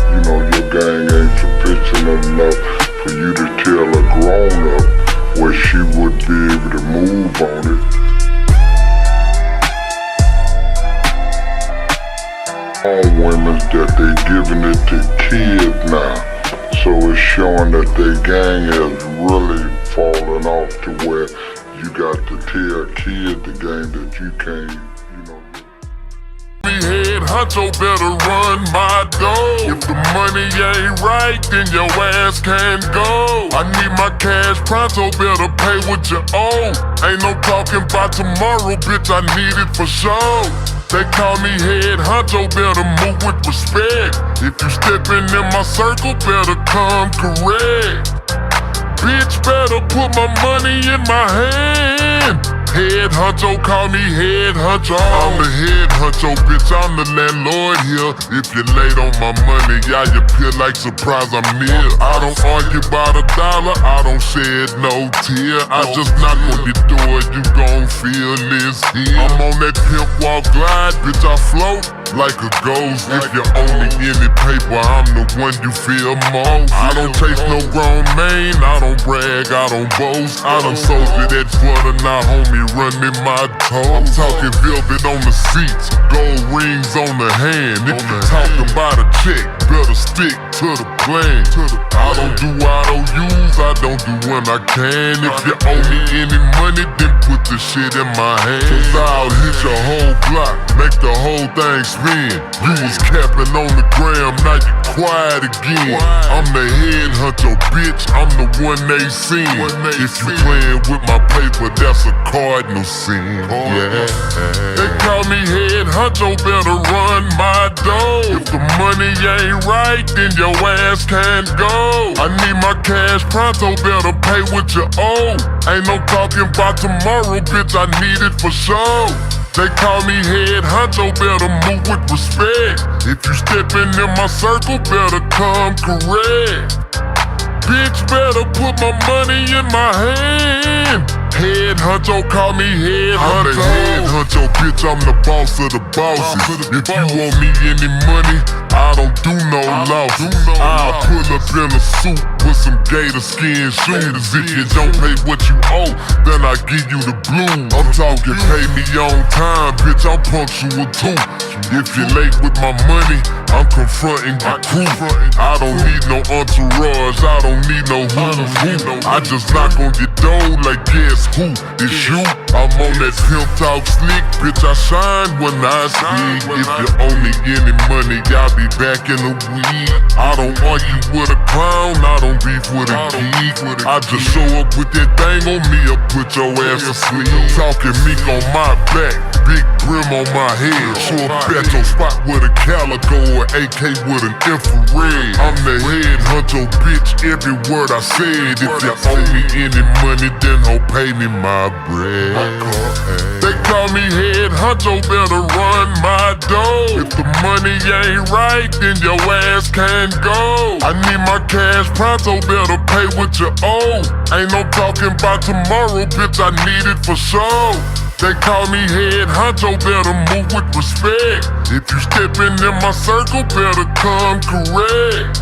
You know, your gang ain't sufficient enough for you to tell a grown up where she would be able to move on it. All women that they giving it to kids now, so it's showing that they gang is really falling off to where you got to tell kid the gang that you can't, you know. Me head Honcho better run my dough. If the money ain't right, then your ass can't go. I need my cash pronto, better pay what you owe. Ain't no talking about tomorrow, bitch, I need it for sure. They call me head honcho, better move with respect. If you steppin' in my circle, better come correct. Bitch, better put my money in my hand. Head honcho, call me head honcho. I'm the head honcho, bitch, I'm the landlord here. If you're late on my money, I appear like surprise I'm near. I don't argue about $1, I don't shed no tear. I just knock on your door, you gon' feel this here. I'm on that pimp walk glide, bitch, I float like a ghost. If you owe me any paper, I'm the one you feel most. I don't chase no grown man, I don't brag, I don't boast. I done sold you that sweater, now homie, run me my toe. I'm talking velvet on the seats, gold rings on the hand. If you talking about a check, better stick to the plan. I don't do auto use, I don't do when I can. If you owe me any money, then put the shit in my hand. Cause I'll hit your whole block, make the whole thing spin. You was capping on the gram, now you quiet again. I'm the head honcho, bitch, I'm the one they seen. If you playin' with my paper, that's a cardinal sin. Yeah. They call me head honcho, better run my dough. If the money ain't right, then your ass can't go. I need my cash pronto, better pay what you owe. Ain't no talking about tomorrow, bitch, I need it for sure. They call me head honcho, better move with respect. If you steppin' in my circle, better come correct. Bitch, better put my money in my hand. Head honcho, call me head honcho. I'm the head honcho, bitch, I'm the boss of the bosses. If you owe me any money, I don't do no loss. I'll pull up in a suit with some gator skin shoes. If you don't pay what you owe, then I give you the blues. I'm talking pay me on time, bitch, I'm punctual too. If you're late with my money, I'm confronting the crew. I don't need no entourage, I don't need no who's who. I just knock on your door like guess who? It's you. I'm on that pimp talk slick, bitch, I shine when I speak. If you owe me any money, I'll be back in a week. I don't argue with a clown, I don't beef with a geek. I just show up with that thing on me, I'll put your ass to sleep. Talking meek on my back, big brim on my head. Sure bet your spot with a calico or AK with an infrared. I'm the head honcho, bitch, every word I said. If you owe me any money, then ho pay me my bread. They call me head honcho, better run my dough. If the money ain't right, then your ass can't go. I need my cash pronto, better pay what you owe. Ain't no talking about tomorrow, bitch, I need it for sure. They call me head honcho, better move with respect. If you steppin' in my circle, better come correct.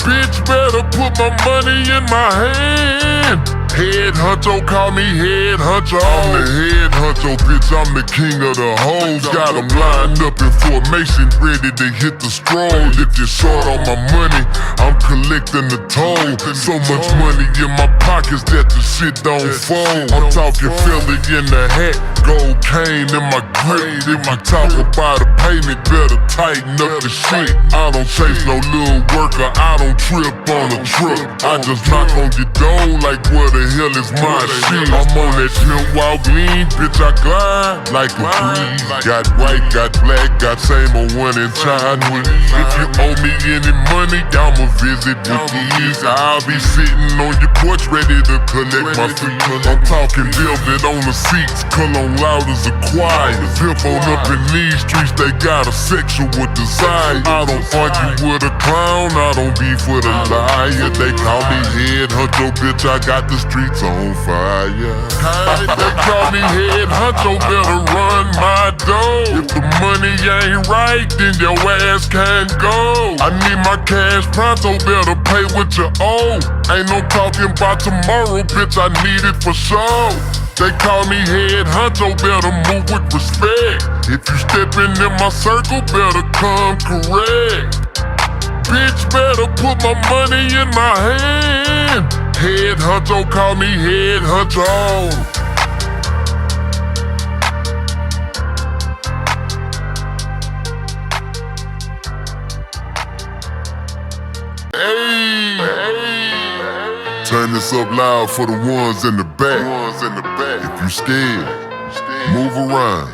Bitch, better put my money in my hand. Head honcho, call me head honcho. I'm the head honcho, bitch, I'm the king of the hoes. Got them lined up in formation, ready to hit the stroll. If you're short on my money, I'm collecting the toll. So much money in my pockets that the shit don't fold. I'm talking Philly in the hat, gold cane in my grip. If you talk about a payment, better tighten up the shit. I don't chase no little worker, I don't trip on a truck. I just knock on your door like what the hell is my shit. I'm on that pimp walk lean, bitch, I glide like a breeze. Got white, got black, got same old one in Chinese. If you owe me any money, I'ma visit with ease. I'll be sitting on your porch ready to collect my fees. I'm talking velvet on the seats, cologne loud as a choir. Pimp on up in these streets, they got a sexual desire. I don't argue with a clown, I don't beef with a liar. They call me head honcho, bitch, I got the streets on fire. They call me head honcho, better run my dough. If the money ain't right, then your ass can't go. I need my cash pronto, better pay what you owe. Ain't no talking about tomorrow, bitch, I need it for sure. They call me head honcho, better move with respect. If you steppin' in my circle, better come correct. Bitch, better put my money in my hand. Head honcho, call me head honcho. Hey, turn this up loud for the ones in the back. If you scared, move around.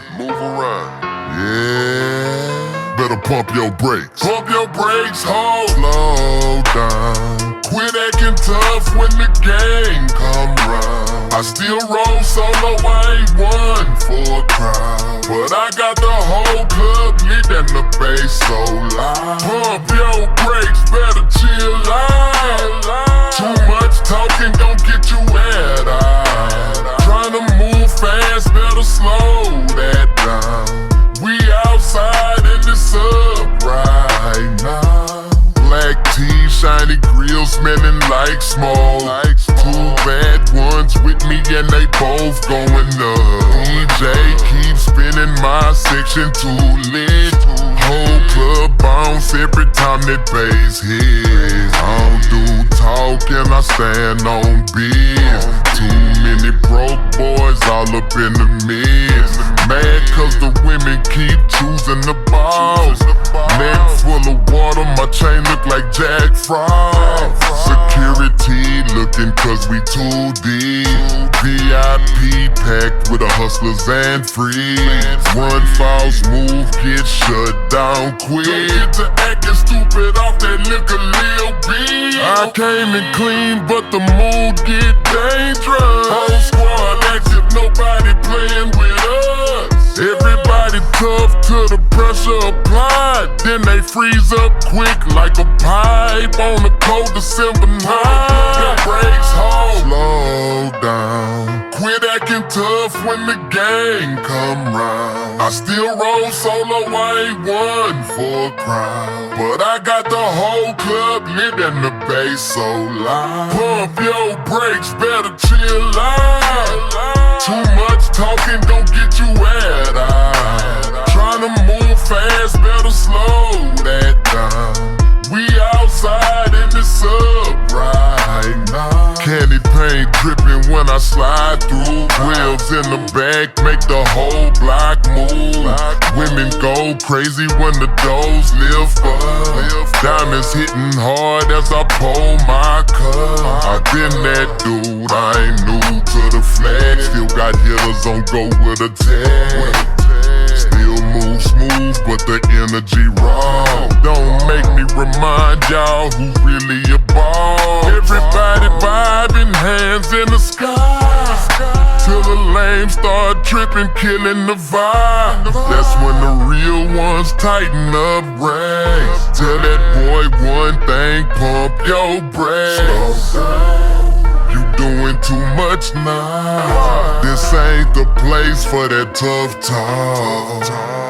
Yeah, better pump your brakes. Pump your brakes, ho. Slow down. Quit acting tough when the gang come round. I still roll solo, I ain't one for a crowd. But I got the whole club lit and the bass so loud. Pump your brakes, better chill out. Too much talking don't get you wet out. Tryna move fast, better slow that down. We outside in the sub right now. Black tea, shiny grill, smelling like smoke. Two bad ones with me and they both going up. DJ keeps spinning my section too lit. Whole club bounce every time that bass hits. I don't do talk and I stand on biz. Too many broke boys all up in the mix. Mad cause the women keep choosing the balls. Neck full of water, my chain look like Jack Frost. Security looking cause we too deep. VIP packed with the hustlers and freaks. One false move, get shut down quick. Don't get to acting stupid off that liquor, Lil B. I came in clean, but the mood get dangerous. Whole squad active, nobody playing with us. Everybody tough till the pressure applied. Then they freeze up quick like a pipe on a cold December night. Got brakes, hold, slow down. Quit acting tough when the gang come round. I still roll solo, I ain't one for a crowd. But I got the whole club lit and the bass so loud. Pump your brakes, better chill out. Too much talking don't get you wet out. Tryna move fast, better slow that down. We outside in the sub right now. Candy paint dripping when I slide through. Wheels in the back make the whole block move. Women go crazy when the doors lift up. Diamonds hitting hard as I pull my cup. I been that dude, I ain't new to the flag. Still got hitters on go with a tag. Still move smooth, but the energy raw. Don't make me remind y'all who really a ball. Everybody vibing, hands in the sky. Till the lame start tripping, killing the vibe. That's when the real ones tighten up ranks. Tell that boy one thing, pump your brakes. You doing too much now. This ain't the place for that tough talk.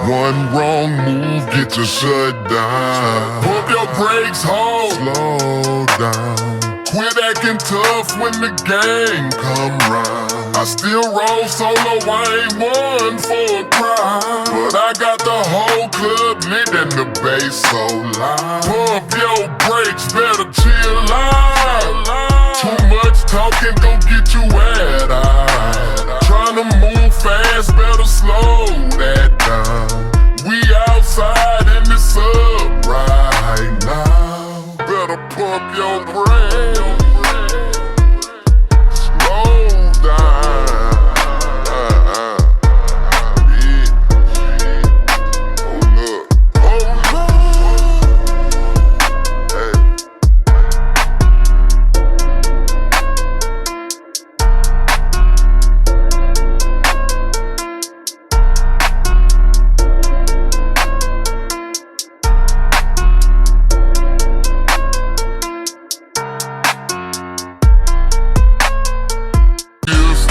One wrong move, get you shut down. Pump your brakes, hold, slow down. Quit acting tough when the gang come round. I still roll solo, I ain't one for a crowd. But I got the whole club lit and the bass so loud. Pump your brakes, better chill out. Too much talking gon' get you wet out. Tryna move fast, better slow that down. We outside in the sub right now. Better pump your brakes. Slow down. Hold up. Hold up. Hey.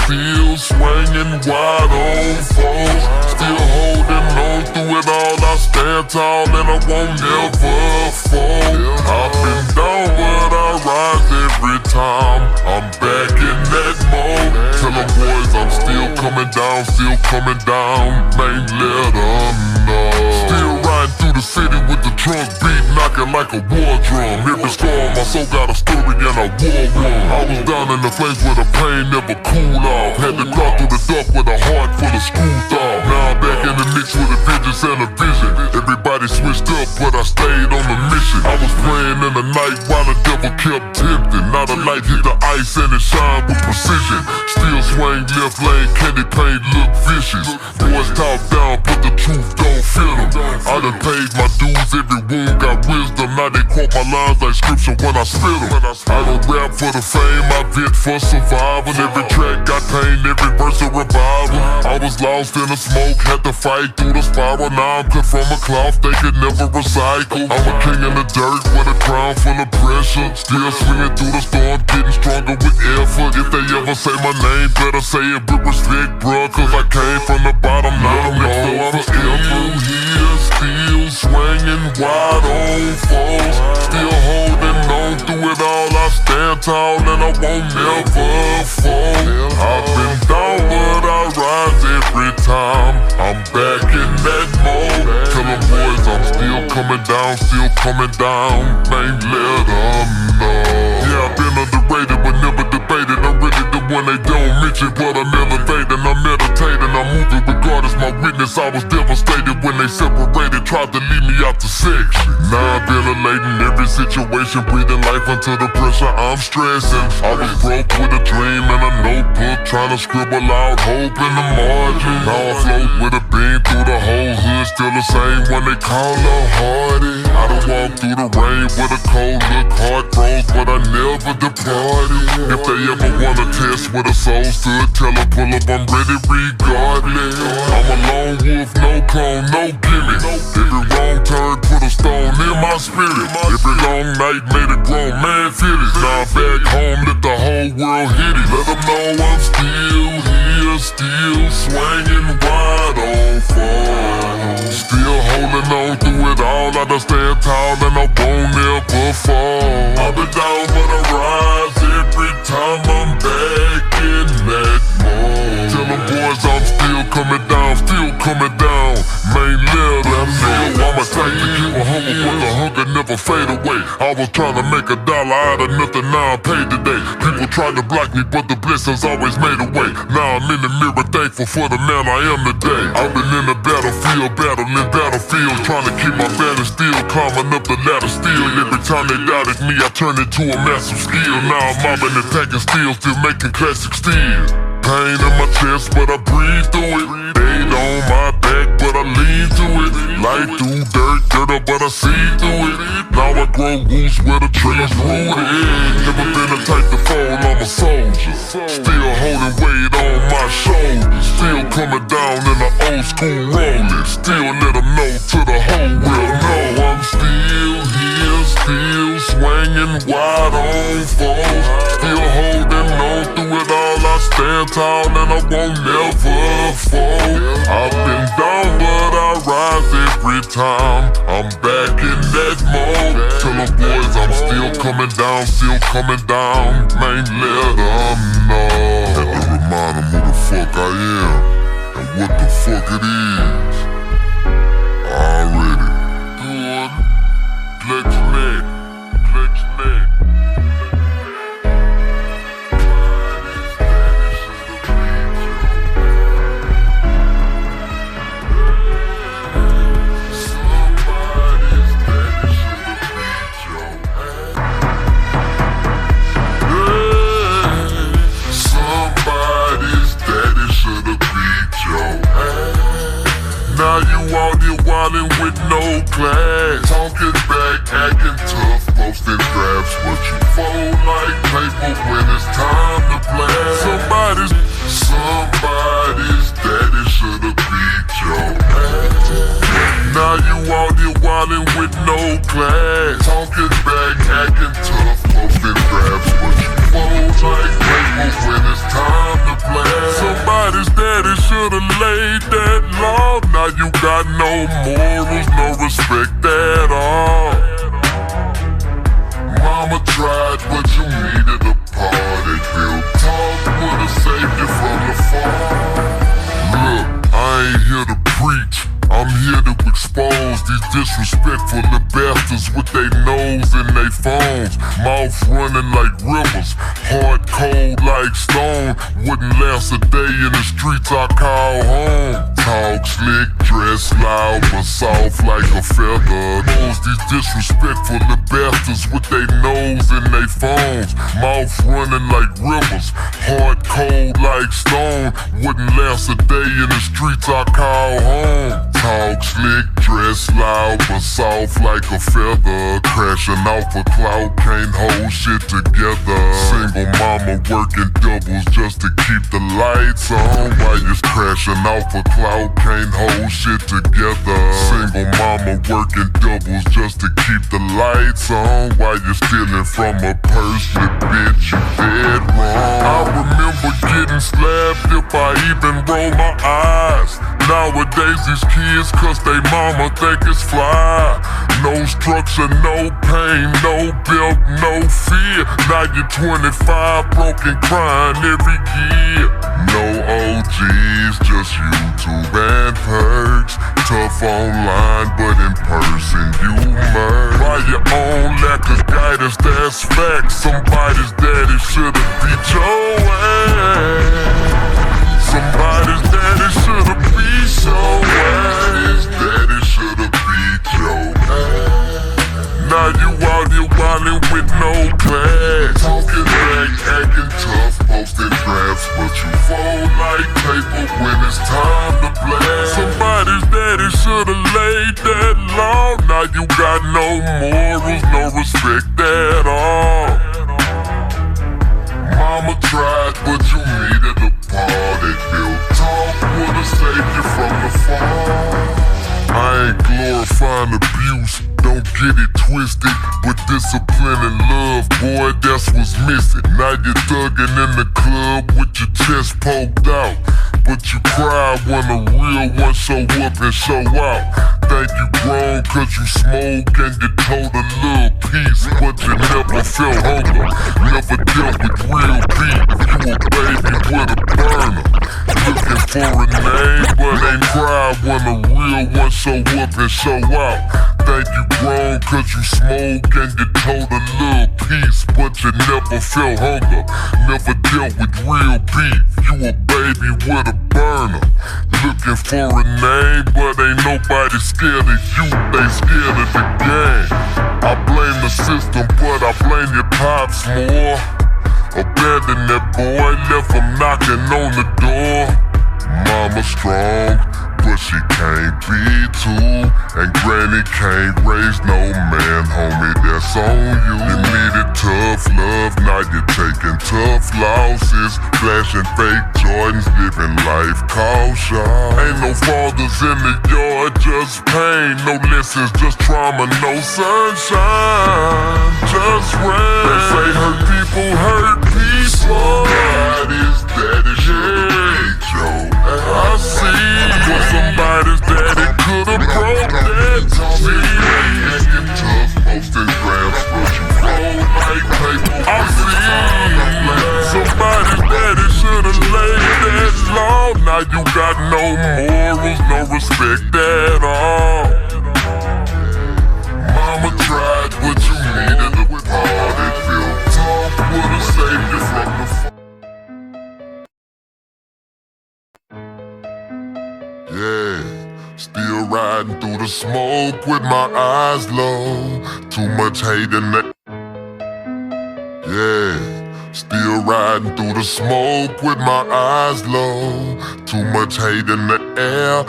Still swinging wide on foes. Still holding on through it all. I stand tall and I won't never fall. I've been down but I rise every time. I'm back in that mode. Tell them boys I'm still coming down. Main let them know. Still riding through the city with the trunk beat, knocking like a war drum. Every scar on my soul got a story and I wore one. I was down in the flames where the pain never cooled off. Had to crawl through the dark with a heart full of screw thought. Now I'm back in the mix with a vengeance and a vision. Everybody switched up but I stayed on the mission. I was praying in the night while the devil kept tempting. Now the light hit the ice and it shine with precision. Still swing left lane, candy paint look vicious. Boys talk down but the truth don't feel them. I done paid my dues, every wound got wisdom. Now they quote my lines like scripture when I spit them. I don't rap for the fame, I vent for survival. Every track got pain, every verse a revival. I was lost in the smoke, had to fight through the spiral. Now I'm cut from a cloth they could never recycle. I'm a king in the dirt with a crown full of pressure. Still swinging through the storm, getting stronger with effort. If they ever say my name, better say it with respect, bruh. Cause I came from the bottom, now I'm known forever. Here, still swinging wide on foes. Still holding on through it all, I stand tall and I won't never fall. I've been down but I rise every time. I'm back in that mode. Tell them boys I'm still coming down, still coming down. Man, let them know. Yeah, I've been underrated but never debated. I'm really the one they don't mention, but I'm elevating, I'm meditating, I'm moving regardless. My witness, I was devastated when they separated, tried to leave me out the section. Now I'm ventilating every situation, breathing life until the pressure I'm stressing. I was broke with a dream and a notebook, trying to scribble out hope in the margin. Now I float with a beam through the whole hood, still the same one they call a hardy. I done walked through the rain with a cold look, heart froze, but I never departed. If they ever wanna test where the soul stood, tell them pull up, I'm ready regardless. I'm a lone wolf, no clone, no gimmick. Every wrong turn put a stone in my spirit. Every long night made a grown man feel it. Now I'm back home, let the whole world hit it. Let them know I'm still here, still swangin' wide on fall. Still holding on through it all, I done stand tall and I won't ever fall. I've been down but I rise every time I'm back in that mode. Tell them boys I'm still coming down, still coming down. Man, let them know I'm a type to keep a hunger, but the hunger never fade away. I was trying to make $1 out of nothing, now I'm paid today. People tried to block me, but the blessings always made a way. Now I'm in the mirror, thankful for the man I am today. I've been in the battlefield, battling battlefields, trying to keep my balance still, climbing up the ladder still. Every time they doubted me, I turned into a massive skill. Now I'm mobbing and taking steel, still making classic steel. Pain in my chest, but I breathe through it. Ain't on my back, but I lean to it. Light through dirt, but I see through it. Now I grow roots where the tree's rooted. Never been the type to fall, I'm a soldier. Still holding weight on my shoulders. Still coming down in the old school rolling. Still let them know to the whole world know I'm still here, still swinging wide on foes. Still holding on through it all, I stand tall and I won't never fall. I've been down but I rise every time. I'm back in that mode. Tell them boys I'm still coming down, still coming down. Man, let them know. Had to remind them who the fuck I am and what the fuck it is. Already. Good. Flex neck. Flex neck. Now you out here wildin' with no class, talking back, acting tough, posting drafts, but you fold like paper when it's time to blast. Somebody's daddy should've beat your ass. Now you out here wildin' with no class, talking back, acting tough, posting drafts, but you fold like paper when it's time to blast. Somebody's daddy should've laid that law. Now you got no morals, no respect at all. Mama tried, but you needed a party. Real talk would've saved you from the fall. Look, I ain't here to preach, I'm here to expose these disrespectful bastards with they nose in they phones. Mouth running like rivers, hard cold like stone. Wouldn't last a day in the streets I call home. Talk slick, dress loud, but soft like a feather. Those these disrespectful bastards with they nose in they phones. Mouth running like rivers, hard cold like stone. Wouldn't last a day in the streets I call home. Talk slick, dress loud, but soft like a feather. Crashing off a cloud, can't hold shit together. Single mama working doubles just to keep the lights on. While you're crashing off a cloud, can't hold shit together. Single mama working doubles just to keep the lights on. While you're stealing from a purse, but bitch, you dead wrong. I remember getting slapped if I even roll my eyes. Nowadays these kids cause they mama think it's fly. No structure, no pain, no belt, no fear. Now you're 25, broken, crying every year. No OGs, just YouTube and perks. Tough online, but in person you merge. By your own lack of guidance, that's fact. Somebody's daddy should've beat your ass. Somebody's daddy should've beat your ass. Daddy should've beat your ass. Now you out here wildin' with no class. Talking back, acting tough, posting drafts, but you fold like paper when it's time to blast. Somebody's daddy should've laid that law. Now you got no morals, no respect at all. Mama tried, but you needed a party. Built talk would've saved you from the fall. I ain't glorifying abuse, don't get it twisted. But discipline and love, boy, that's what's missing. Now you're thugging in the club with your chest poked out, but you cry when a real one show up and show out. Think you grown cause you smoke and you told a little piece, but you never felt hunger, never dealt with real beef. You a baby with a burner, looking for a name, but ain't cry when a real one show up and show out. Think you grown cause you smoke and you told a little piece, but you never felt hunger, never dealt with real beef. You a baby with a burner, looking for a name, but ain't nobody scared of you, they scared of the game. I blame the system, but I blame your pops more. Abandon that boy, left him knocking on the door. Mama strong, but she can't be too. And granny can't raise no man, homie, that's on you. You needed tough love, now you're taking tough losses. Flashing fake Jordans, living life cautious. Ain't no fathers in the yard, just pain. No lessons, just trauma, no sunshine, just rain. They say hurt people hurt people. Somebody's daddy should've beat your ass. I see, but somebody's daddy could've broke that teeth. Tough, posting grams, but you roll like paper. I see, somebody's daddy should've laid that law. Now you got no morals, no respect at all. Mama tried, but you needed a party. Feel tough, would've saved you from the fall. Yeah, still riding through the smoke with my eyes low. Too much hate in that. Yeah, still riding through the smoke with my eyes low. Too much hate in the air.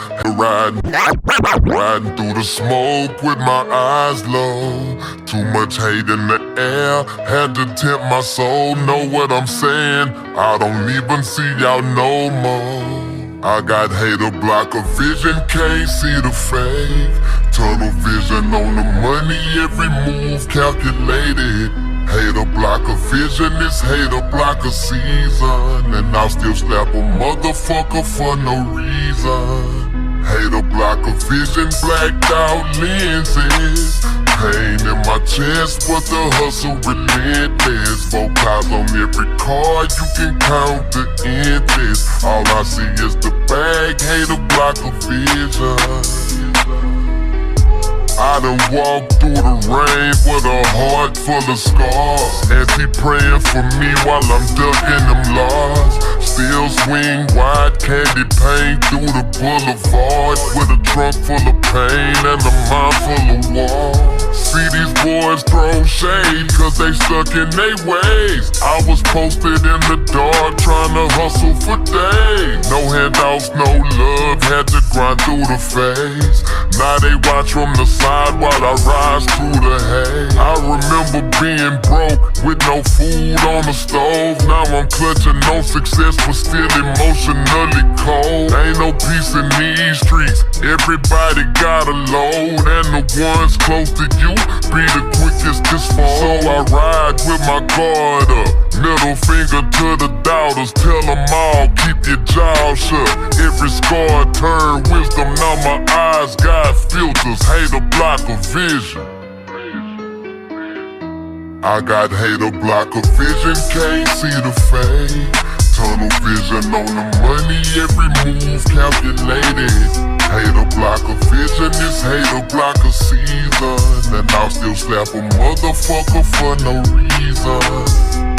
Riding through the smoke with my eyes low. Too much hate in the air. Had to tempt my soul, know what I'm saying? I don't even see y'all no more. I got hater block of vision, can't see the fake. Tunnel vision on the money, every move calculated. Hater block of vision, it's hater block of season. And I'll still slap a motherfucker for no reason. Hater block of vision, blacked out lenses. Pain in my chest, but the hustle relentless. 4 cars on every car, you can count the inches. All I see is the bag, hater block of vision. I done walked through the rain with a heart full of scars. Auntie praying for me while I'm ducking them laws. Still swing wide, candy paint through the boulevard. With a trunk full of pain and a mind full of walls. See these boys throw shade cause they stuck in they ways. I was posted in the dark trying to hustle for days. No handouts, no love, had to grind through the phase. Now they watch from the side while I rise through the hay. I remember being broke with no food on the stove. Now I'm clutching no success but still emotionally cold. Ain't no peace in these streets, everybody got a load. And the ones close to you be the quickest to fall. So I ride with my guard up, middle finger to the doubters. Tell them all, keep your jaw shut. Every scar turn with of vision. I got hater block of vision, can't see the fade. Tunnel vision on the money, every move calculated. Hater block of vision, this hater block of season. And I'll still slap a motherfucker for no reason.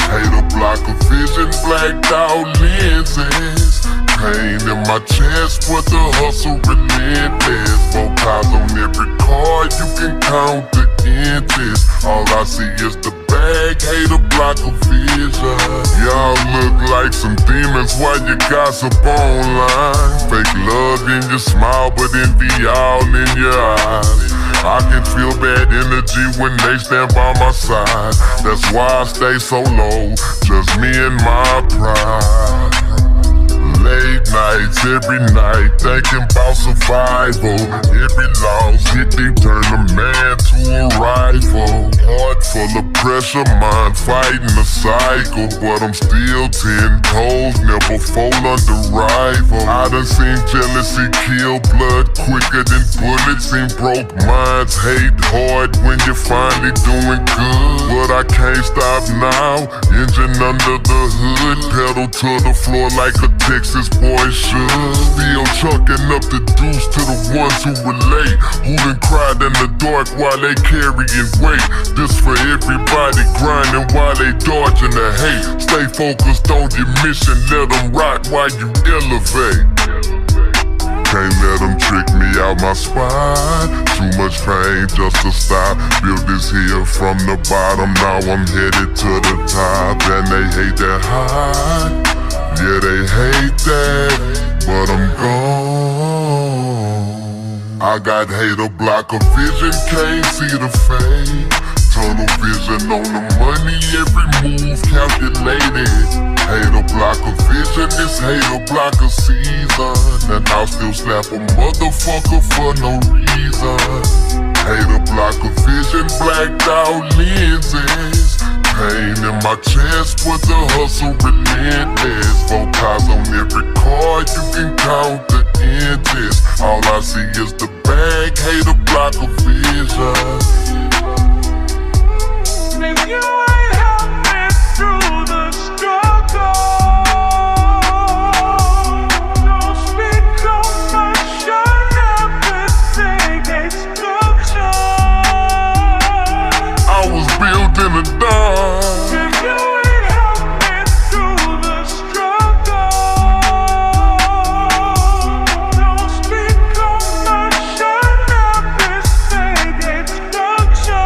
Hater block of vision, blacked out lenses. Pain in my chest, but the hustle relentless. 4 cars on every car, you can count the inches. All I see is the bag, hater block of vision. Y'all look like some demons while you gossip online. Fake love in your smile, but envy all in your eyes. I can feel bad energy when they stand by my side. That's why I stay so low, just me and my pride. Late nights, every night, thinking about survival. Every loss hit deep, turn a man to a rifle. Heart full of pressure, mind fighting a cycle. But I'm still 10 toes, never fall under rival. I done seen jealousy kill blood quicker than bullets. Seen broke minds hate hard when you're finally doing good. But I can't stop now, engine under the hood. Pedal to the floor like a Texas boy should. Still chucking up the deuce to the ones who relate. Who done cried in the dark while they carrying weight. This for everybody grinding while they dodging the hate. Stay focused on your mission, let them rock while you elevate. Can't let them trick me out my spot. Too much pain just to stop. Built this hill from the bottom, now I'm headed to the top. And they hate that high. Yeah, they hate that, but I'm gone. I got hater block of vision, can't see the fade. Tunnel vision on the money, every move calculated. Hater block of vision, this hater block of season. And I'll still slap a motherfucker for no reason. Hater block of vision, blacked out lenses. Pain in my chest, but the hustle relentless. 4 cars on every car, you can count the inches. All I see is the bag, hater block of vision. If you ain't helped me through the struggle, don't speak on my shine, everything destruction. I was built in the dark. If you ain't helped me through the struggle, don't speak on my shine, everything destruction.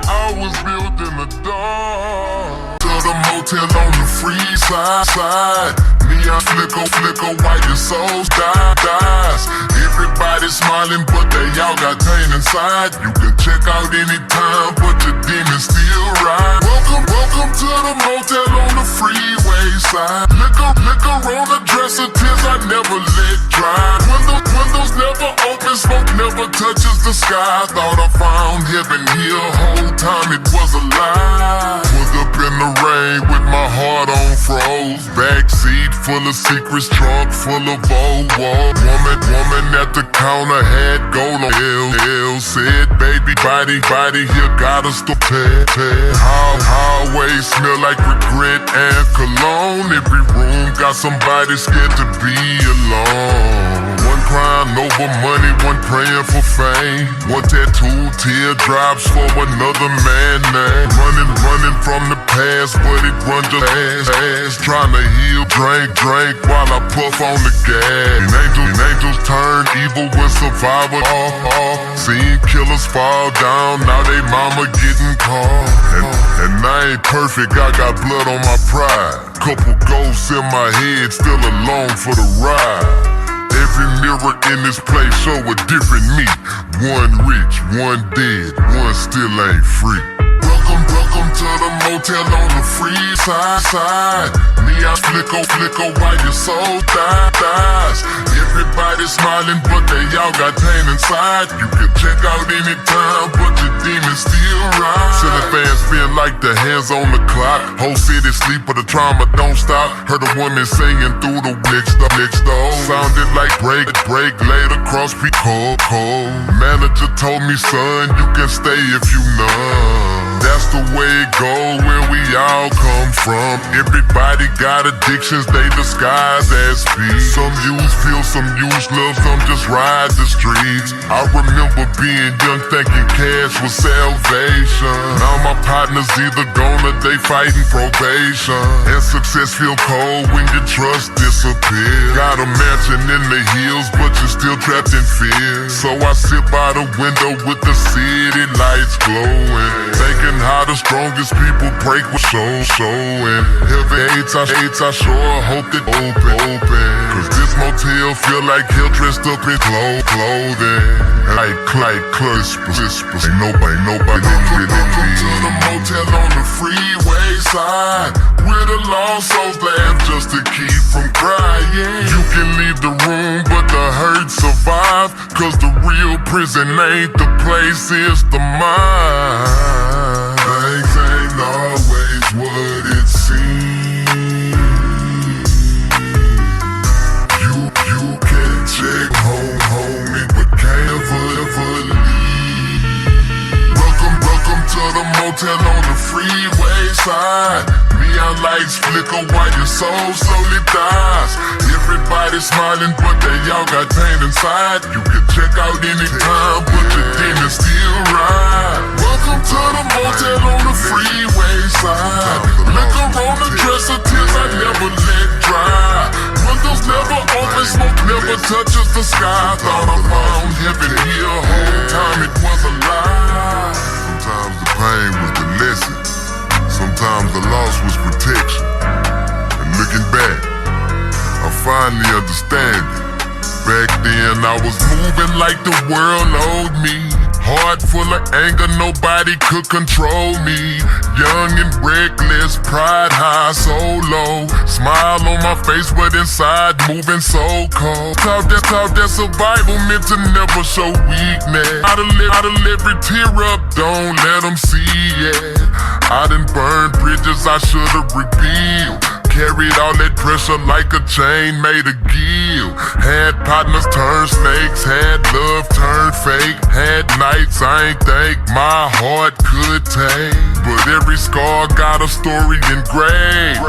I was built in the dark. To the motel on the free side. Neon flicker, white your souls dies. Everybody smiling, but they all got pain inside. You can check out anytime, but your demons still ride. Welcome to the motel on the freeway side. Liquor on the dresser, tears I never let dry. Windows never open, smoke never touches the sky. Thought I found heaven here, whole time it was a lie. Was up in the rain with my heart on froze. Backseat full of secrets, trunk full of old walls. Woman at the counter had gold on L. Said, baby, body here got us to pay. Hallway smell like regret and cologne. Every room got somebody scared to be alone. One crying over money, one praying for fame. One tattoo, teardrops for another man name. Running from the past, but it run just fast. Trying to heal, drink while I puff on the gas. And angels turn evil when survivors off. Seen killers fall down, now they mama getting caught. And I ain't perfect, I got blood on my pride. Couple ghosts in my head, still alone for the ride. Every mirror in this place show a different me. One rich, one dead, one still ain't free. Welcome to the motel on the free side. Neon flicker while your soul dies. Everybody smiling, but they all got pain inside. You can check out anytime, but your demons still rise. Silly fans feel like the hands on the clock. Whole city sleep, but the trauma don't stop. Heard a woman singing through the next door. Sounded like break laid across cold. Manager told me, son, you can stay if you numb. That's the way it go where we all come from. Everybody got addictions, they disguise as peace. Some use pills, some use love, some just ride the streets. I remember being young thinking cash was salvation. Now my partners either gone or they fighting probation. And success feel cold when your trust disappears. Got a mansion in the hills, but you're still trapped in fear. So I sit by the window with the city lights glowing, thinking how the strongest people break with showing. Heavy hates, I sure hope it open. Cause this motel feel like hell dressed up in clothing. Like whispers, ain't nobody in to the motel on the freeway side, where the lost souls laugh just to keep from crying. You can leave the room, but the hurt survive. Cause the real prison ain't the place, it's the mind. Things ain't always what it seems. You can check homie, but can't ever leave. Welcome to the motel on the freeway side. Neon lights flicker while your soul slowly dies. Everybody smiling, but they all got pain inside. You can check out anytime, but your demons still ride. Welcome to the motel on the freeway side. Liquor on the dresser, tears I never let dry. Windows never open, smoke never touches the sky. Thought I found heaven here, whole time it was a lie. Sometimes the pain was the lesson, sometimes the loss was protection. And looking back, I finally understand it. Back then I was moving like the world owed me. Heart full of anger, nobody could control me. Young and reckless, pride high, so low. Smile on my face, but inside moving so cold. Talk that survival meant to never show weakness. I done every tear up, don't let them see it. I done burned bridges I should've rebuilt. Carried all that pressure like a chain made of gill. Had partners turn snakes, had love turn fake. Had nights I ain't think my heart could take. But every scar got a story engraved,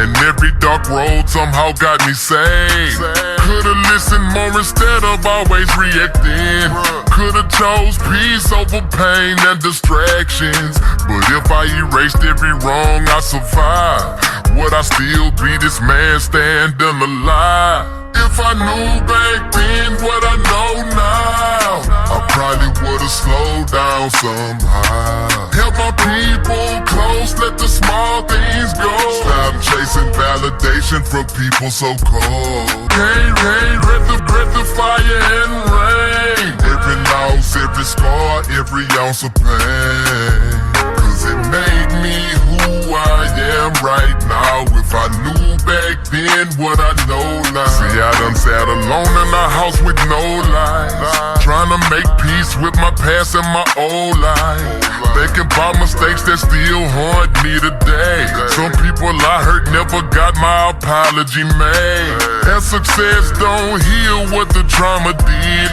and every dark road somehow got me saved. Could've listened more instead of always reacting. Could've chose peace over pain and distractions. But if I erased every wrong I survived, would I still be this man standing alive? If I knew back then what I know now, I probably would've slowed down somehow. Help my people close, let the small things go. Stop chasing validation from people so cold. Can't regret the fire and rain. Every loss, every scar, every ounce of pain. Cause it made me who I am right now. If I knew back then what I know now. See, I done sat alone in a house with no lights, trying to make peace with my past and my old life. Thinking about mistakes that still haunt me today. Some people I hurt never got my apology made. And success don't heal what the trauma did.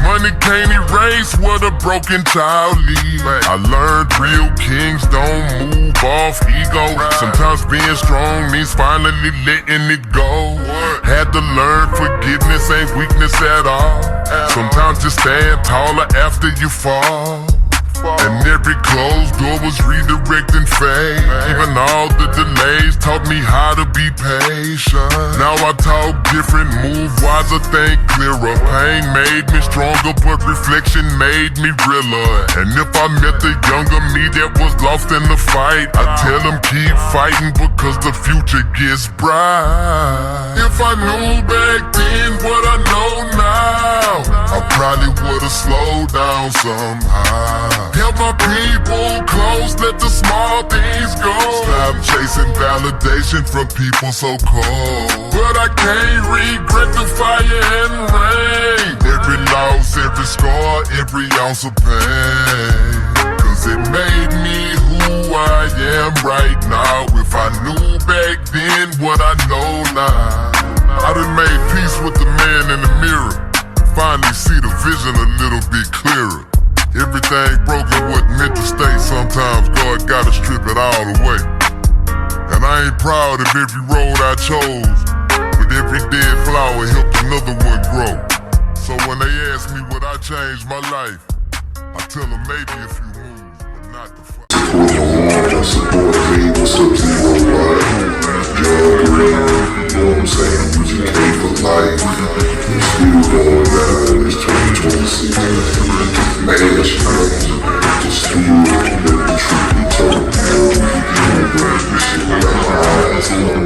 Money can't erase what a broken child leaves. I learned real kings don't move off ego. Sometimes being strong means finally letting it go. Had to learn forgiveness ain't weakness at all. Sometimes just stand taller after you fall. And every closed door was redirecting fate. Even all the delays taught me how to be patient. Now I talk different, move wiser, think clearer. Pain made me stronger, but reflection made me realer. And if I met the younger me that was lost in the fight, I tell him keep fighting because the future gets bright. If I knew back then what I know now, I probably would've slowed down somehow. Help my people close, let the small things go. Stop chasing validation from people so cold. But I can't regret the fire and rain. Every loss, every scar, every ounce of pain. Cause it made me who I am right now. If I knew back then what I know now. I done made peace with the man in the mirror. Finally see the vision a little bit clearer. Everything broken wasn't meant to stay. Sometimes God gotta strip it all away. And I ain't proud of every road I chose, but every dead flower helped another one grow. So when they ask me would I change my life, I tell them maybe a few moves, but not the fight. Support me, what's up, Zero Life? Young Green, you know what I'm saying? We just came for life. It's still going down, it's 2026. Man, just still let the truth be told. You know, this shit with our eyes on.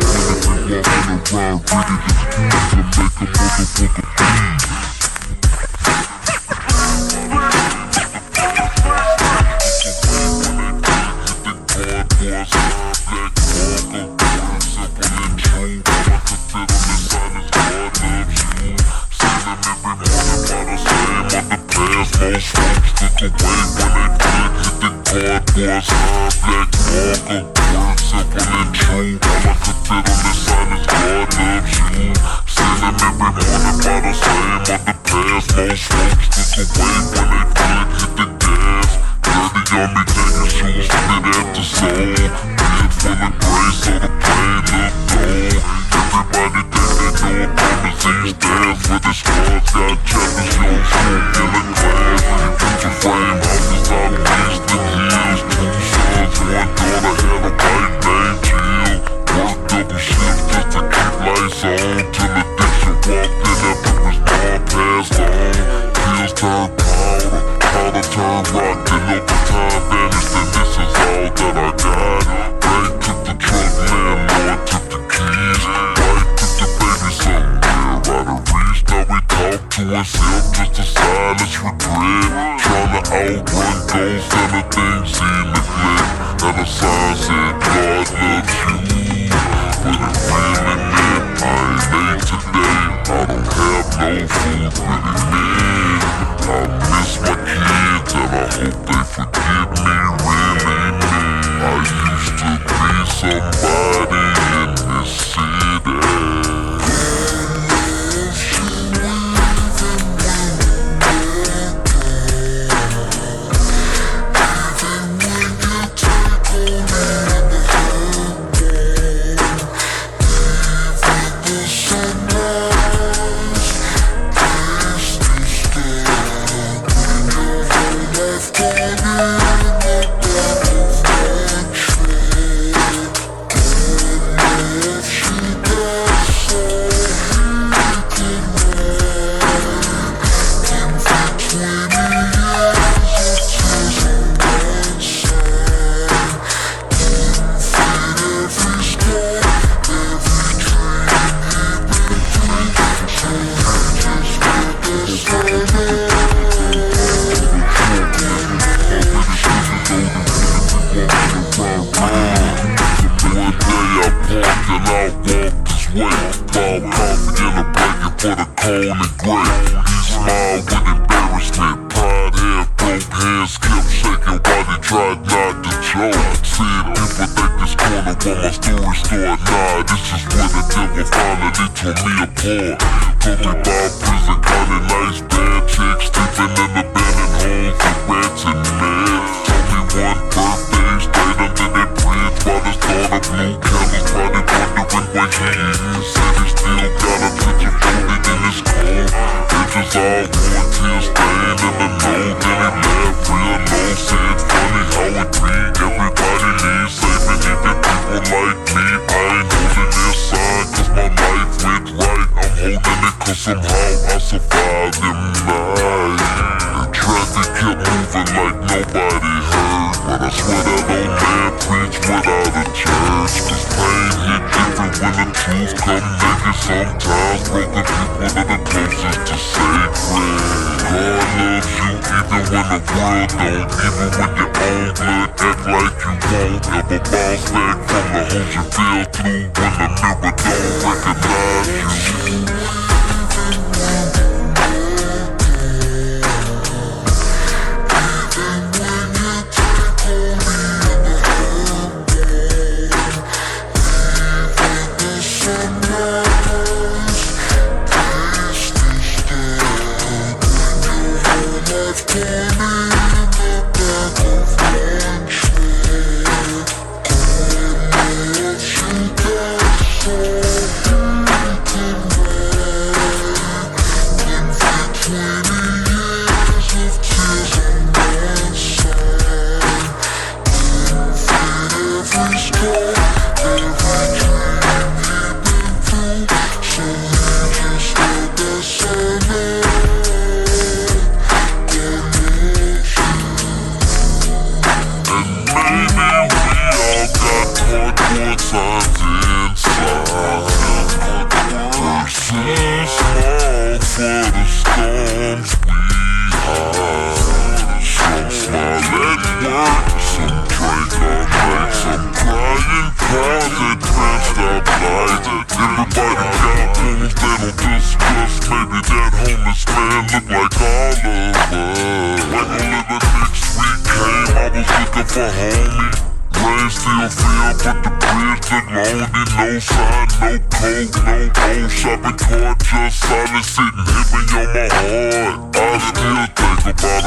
But I swear that old man preached without a church. Cause pain hit different when the truth come naked. Sometimes broken people are the closest to sacred. God loves you even when the world don't. Even when your own blood act like you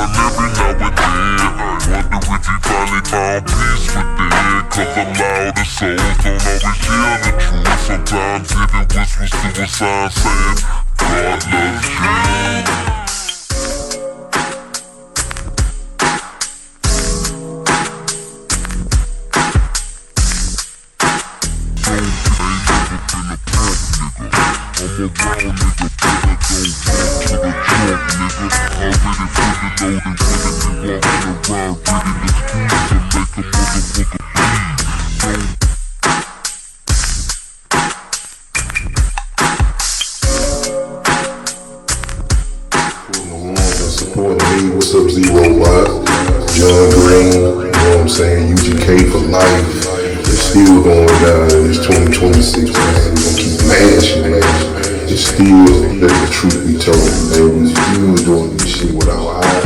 won't ever bounce back from the holes you fell through. When the mirror don't recognize you. Still let the truth be told, man. We still doing this shit without eyes.